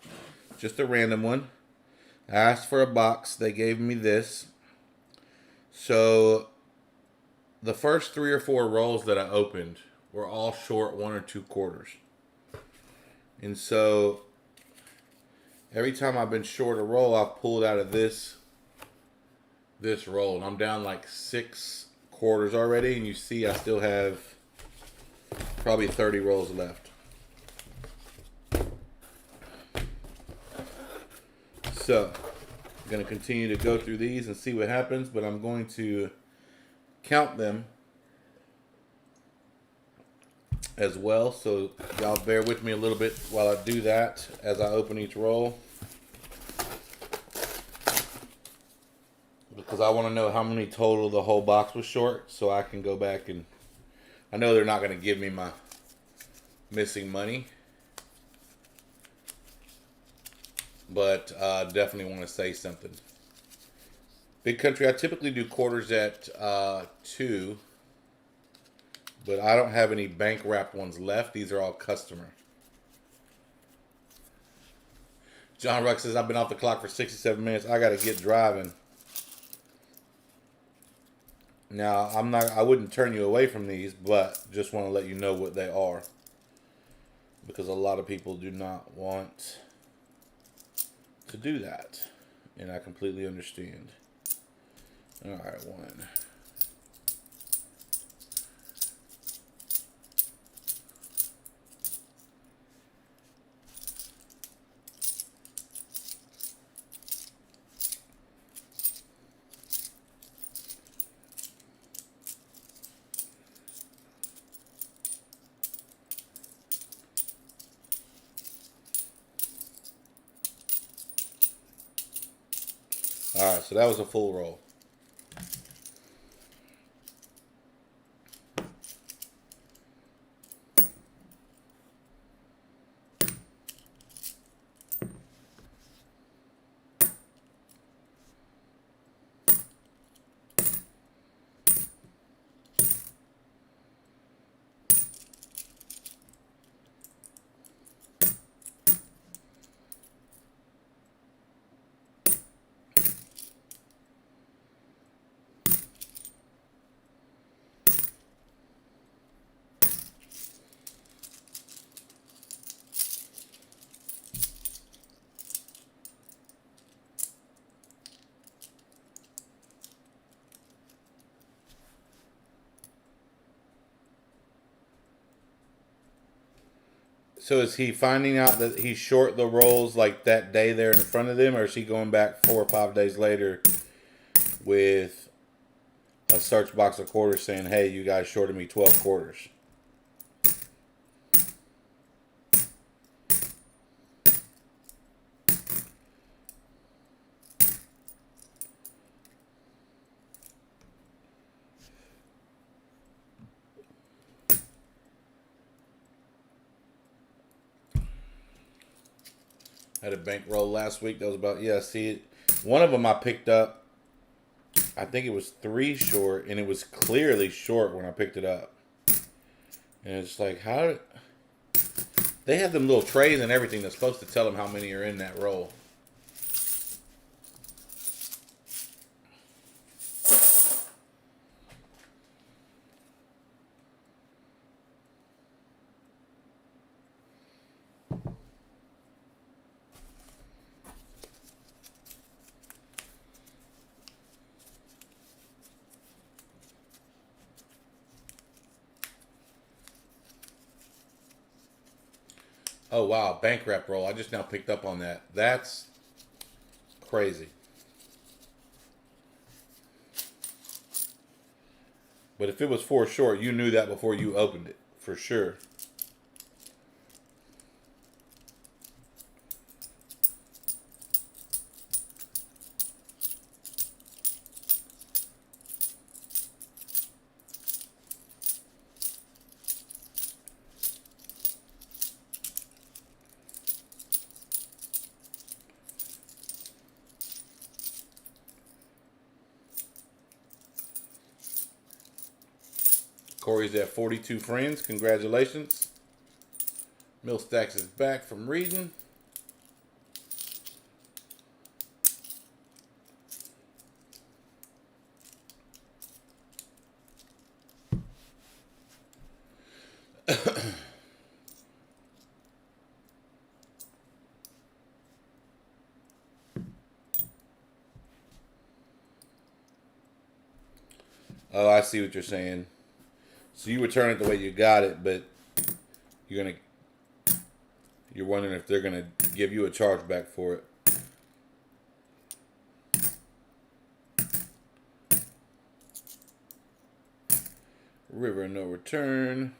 just a random one. I asked for a box, they gave me this. So the first 3 or 4 rolls that I opened were all short 1 or 2 quarters. And so every time I've been short a roll, I've pulled out of this roll. And I'm down like 6 quarters already. And you see I still have probably 30 rolls left. So I'm going to continue to go through these and see what happens. But I'm going to count them as well, so y'all bear with me a little bit while I do that as I open each roll, because I want to know how many total the whole box was short, so I can go back and I know they're not going to give me my missing money. but definitely want to say something. Big Country, I typically do quarters at 2, but I don't have any bank wrapped ones left. These are all customer. John Ruck says, I've been off the clock for 67 minutes. I got to get driving. Now, I wouldn't turn you away from these, but just want to let you know what they are. Because a lot of people do not want to do that. And I completely understand. All right, one. All right, so that was a full roll. So is he finding out that he's short the rolls like that day there in front of them, or is he going back 4 or 5 days later with a search box of quarters saying, hey, you guys shorted me 12 quarters? I had a bankroll last week that was about, one of them I picked up, I think it was 3 short, and it was clearly short when I picked it up. And it's like, they have them little trays and everything that's supposed to tell them how many are in that roll. Oh, wow. Bank wrap roll. I just now picked up on that. That's crazy. But if it was 4 short, you knew that before you opened it. For sure. Corey's at 42 friends. Congratulations. Millstacks is back from reading. Oh, I see what you're saying. So you return it the way you got it, but you're wondering if they're gonna give you a chargeback for it. River no return.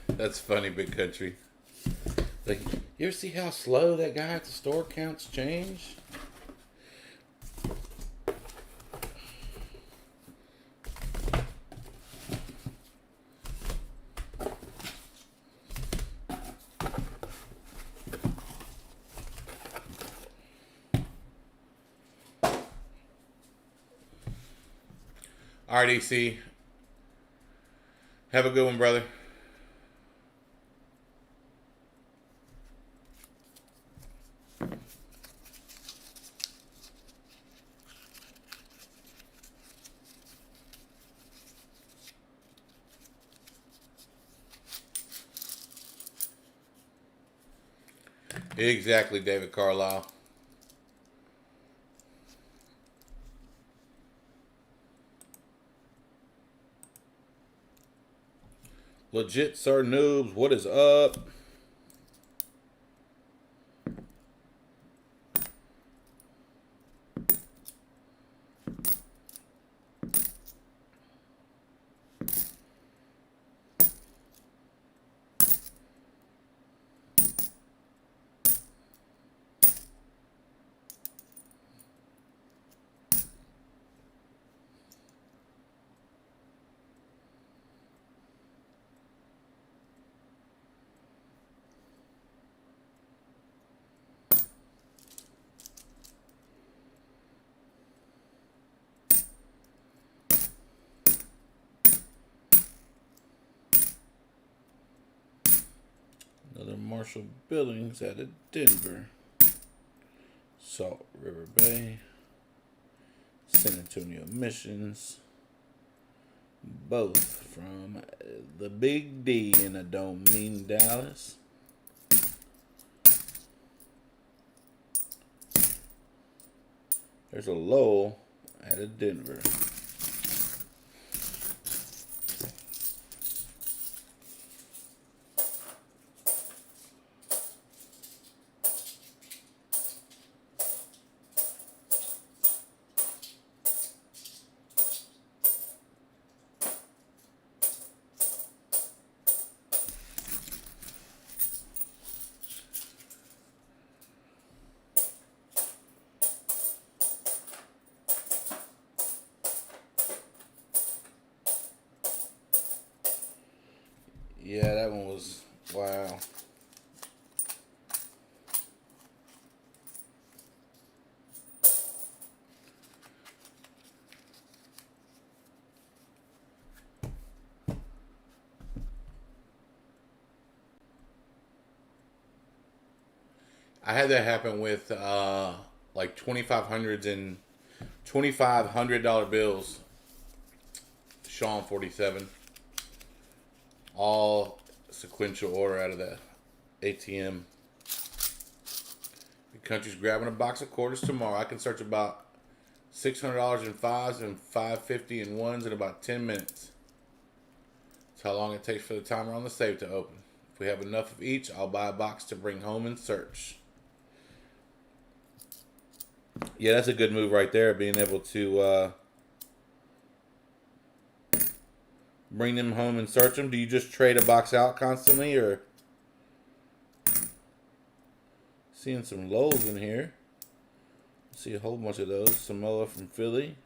That's funny, Big Country. Like, you ever see how slow that guy at the store counts change? All right, AC. Have a good one, brother. Exactly, David Carlisle. Legit Sir Noobs, what is up? Another Marshall Billings out of Denver. Salt River Bay. San Antonio Missions. Both from the Big D, and I don't mean Dallas. There's a Lowell out of Denver. Yeah, that one was, wow. I had that happen with like 2500s and $2,500 bills. Sean 47. All sequential order out of the ATM. The country's grabbing a box of quarters tomorrow. I can search about $600 in fives and $550 in ones in about 10 minutes. That's how long it takes for the timer on the safe to open. If we have enough of each, I'll buy a box to bring home and search. Yeah, that's a good move right there, being able to bring them home and search them. Do you just trade a box out constantly, or seeing some lows in here? See a whole bunch of those. Samoa from Philly.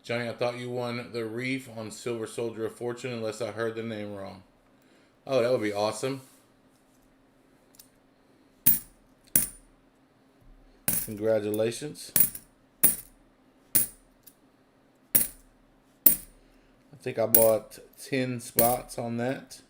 Johnny, I thought you won the Reef on Silver Soldier of Fortune, unless I heard the name wrong. Oh, that would be awesome. Congratulations. I think I bought 10 spots on that.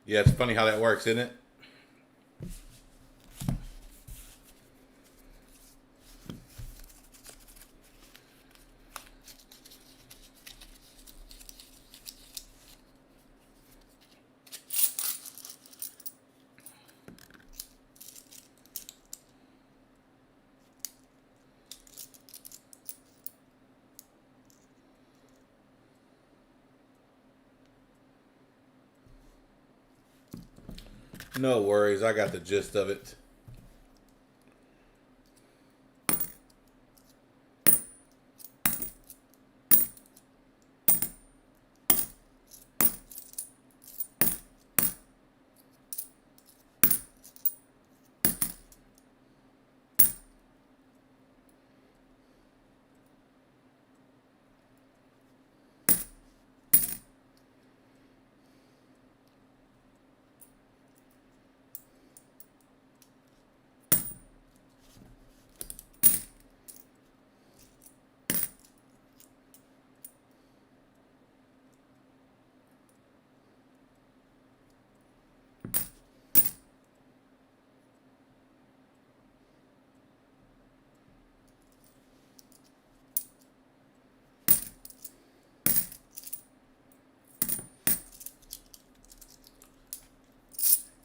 Yeah, it's funny how that works, isn't it? No worries, I got the gist of it.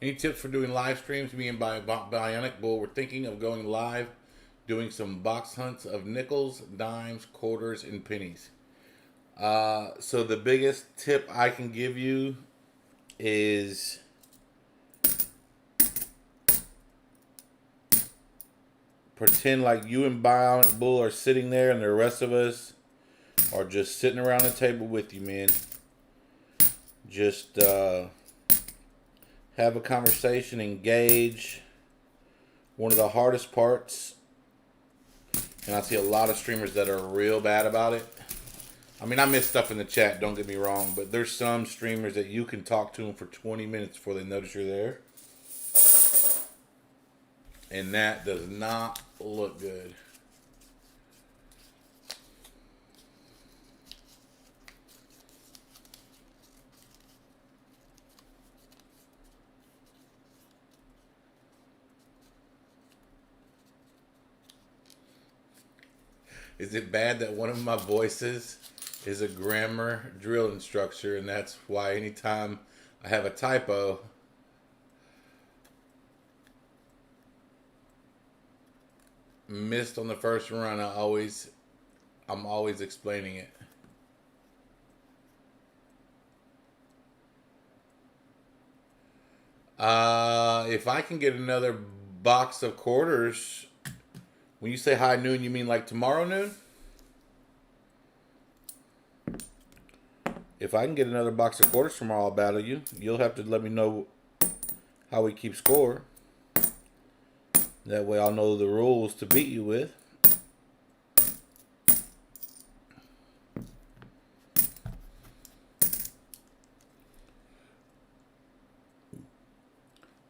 Any tips for doing live streams? Me and Bionic Bull were thinking of going live, doing some box hunts of nickels, dimes, quarters, and pennies. So the biggest tip I can give you is pretend like you and Bionic Bull are sitting there and the rest of us are just sitting around the table with you, man. Just have a conversation, engage. One of the hardest parts, and I see a lot of streamers that are real bad about it. I mean, I miss stuff in the chat, don't get me wrong, but there's some streamers that you can talk to them for 20 minutes before they notice you're there. And that does not look good. Is it bad that one of my voices is a grammar drill instructor, and that's why anytime I have a typo, missed on the first run, I'm always explaining it. If I can get another box of quarters, when you say high noon, you mean like tomorrow noon? If I can get another box of quarters tomorrow, I'll battle you. You'll have to let me know how we keep score. That way I'll know the rules to beat you with.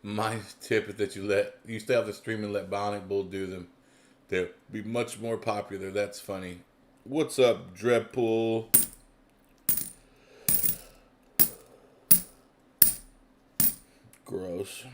My tip is that you stay off the stream and let Bionic Bull do them. They'll be much more popular. That's funny. What's up, Dreadpool? Gross.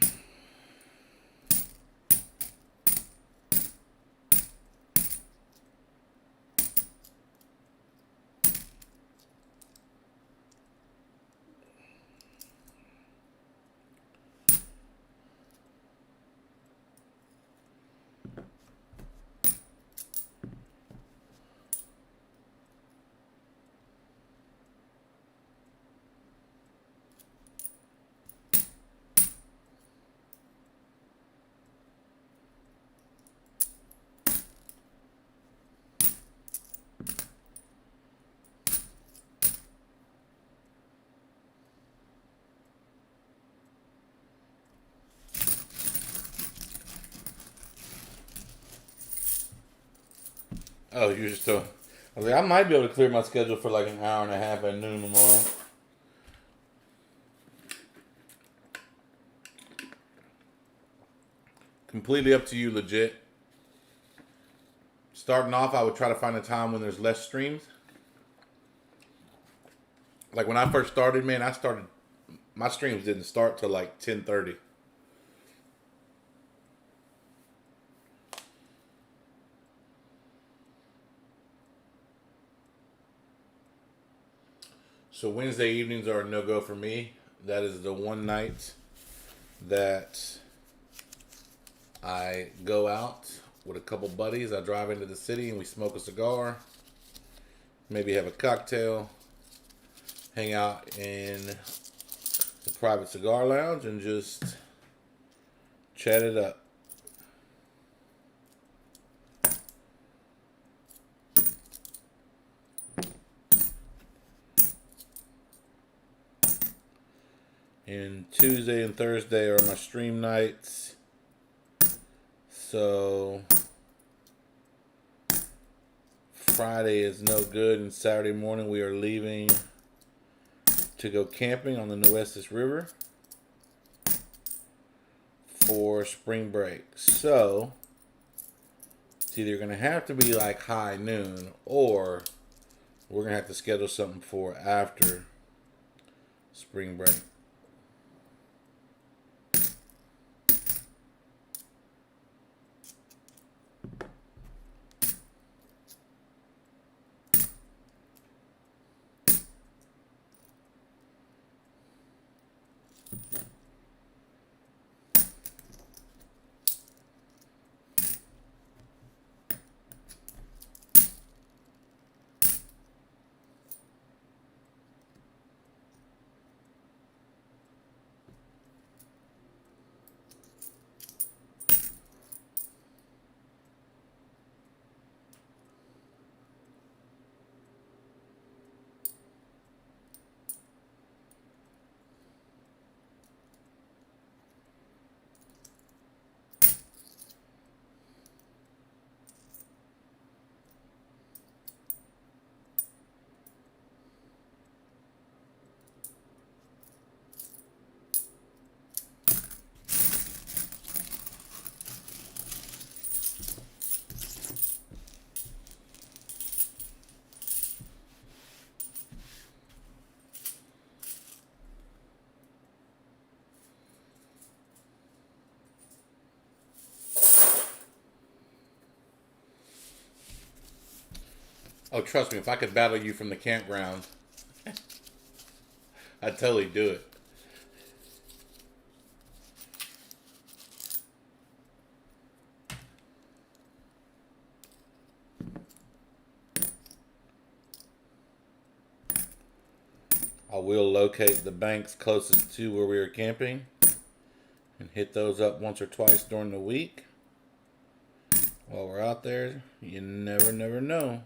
Oh, you just I was like, I might be able to clear my schedule for like an hour and a half at noon tomorrow. Completely up to you, legit. Starting off, I would try to find a time when there's less streams. Like when I first started, man, I started my streams didn't start till like 10:30. So Wednesday evenings are a no-go for me. That is the one night that I go out with a couple buddies. I drive into the city and we smoke a cigar, maybe have a cocktail, hang out in the private cigar lounge, and just chat it up. And Tuesday and Thursday are my stream nights. So Friday is no good, and Saturday morning we are leaving to go camping on the Nueces River for spring break. So it's either going to have to be like high noon, or we're going to have to schedule something for after spring break. Oh, trust me, if I could battle you from the campground, I'd totally do it. I will locate the banks closest to where we are camping and hit those up once or twice during the week. While we're out there, you never know.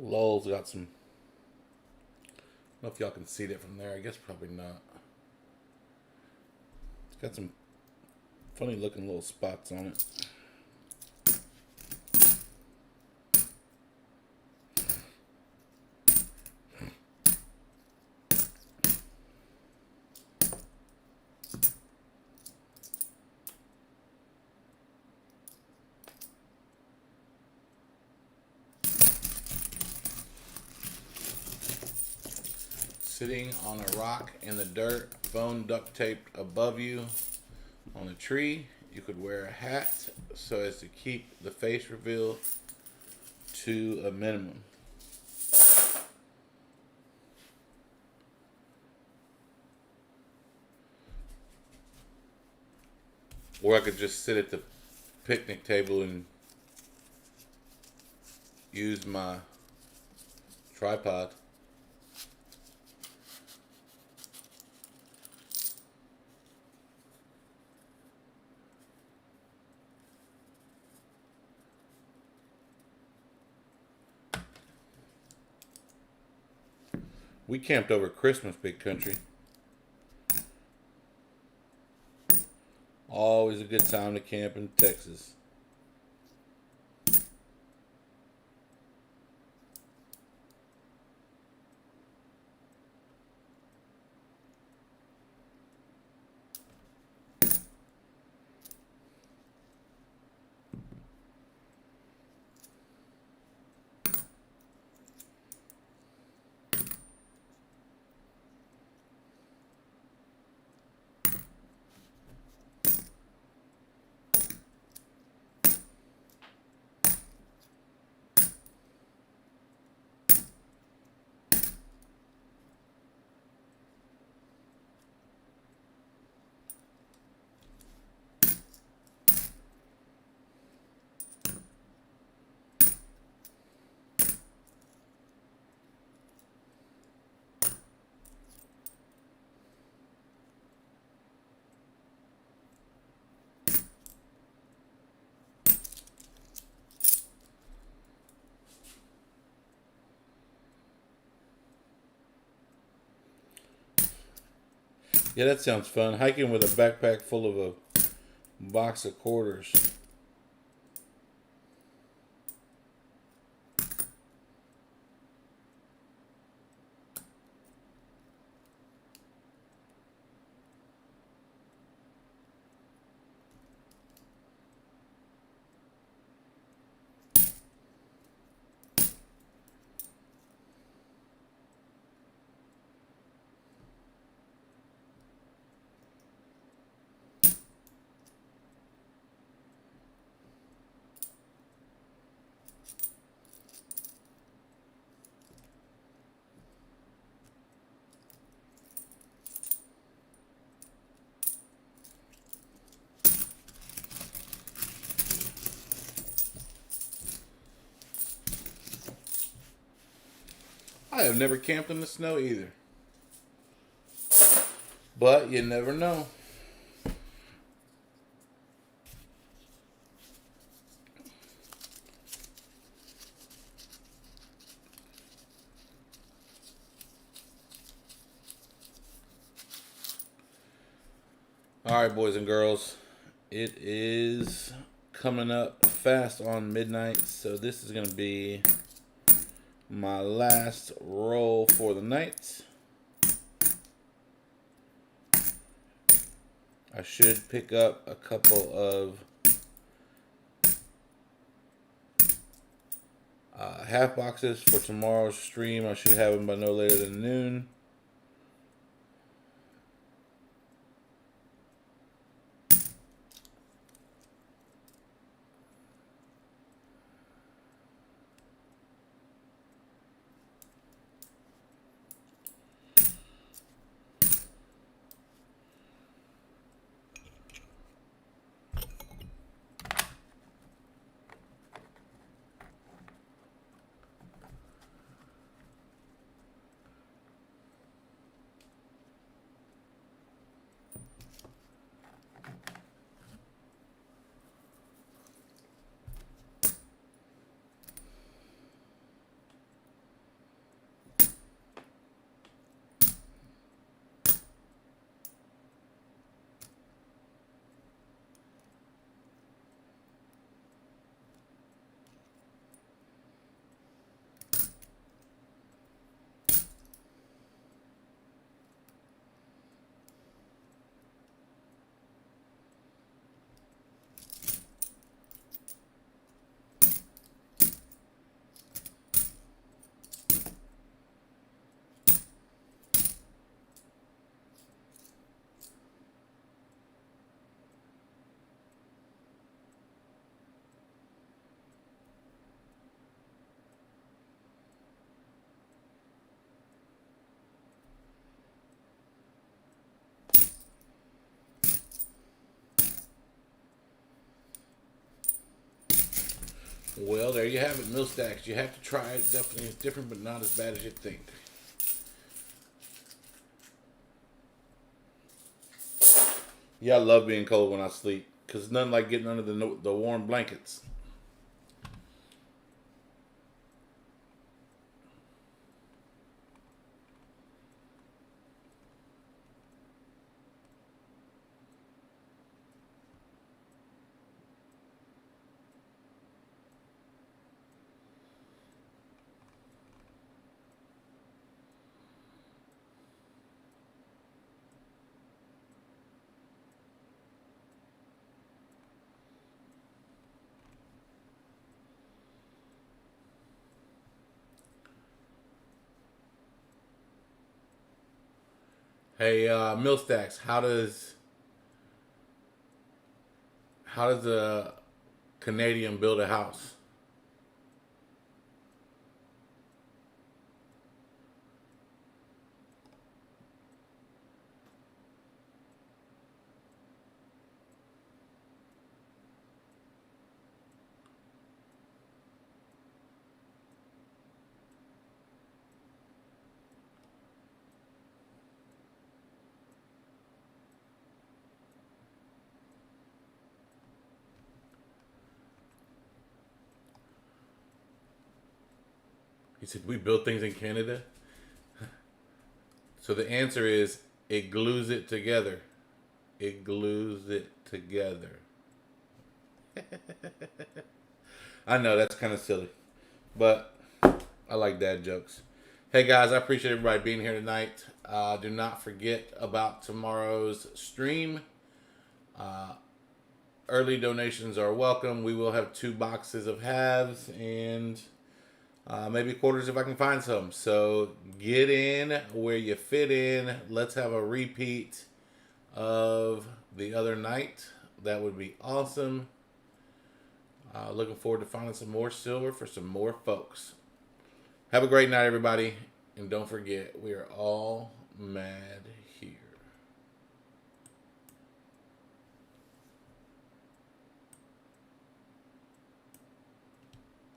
Lowell's got some. I don't know if y'all can see that from there. I guess probably not. It's got some funny looking little spots on it. Sitting on a rock in the dirt, phone duct taped above you on a tree. You could wear a hat so as to keep the face reveal to a minimum. Or I could just sit at the picnic table and use my tripod. We camped over Christmas, Big Country. Always a good time to camp in Texas. Yeah, that sounds fun. Hiking with a backpack full of a box of quarters. I have never camped in the snow either. But you never know. All right, boys and girls. It is coming up fast on midnight, so this is going to be my last roll for the night. I should pick up a couple of half boxes for tomorrow's stream. I should have them by no later than noon. Well, there you have it, Mill Stacks. You have to try it. Definitely it's different, but not as bad as you think. Yeah, I love being cold when I sleep because it's nothing like getting under the warm blankets. Hey, Mill Stacks, how does a Canadian build a house? He said, "We build things in Canada." So the answer is it glues it together. It glues it together. I know that's kind of silly, but I like dad jokes. Hey guys, I appreciate everybody being here tonight. Do not forget about tomorrow's stream. Early donations are welcome. We will have 2 boxes of halves and maybe quarters if I can find some. So get in where you fit in. Let's have a repeat of the other night. That would be awesome. Looking forward to finding some more silver for some more folks. Have a great night, everybody. And don't forget, we are all mad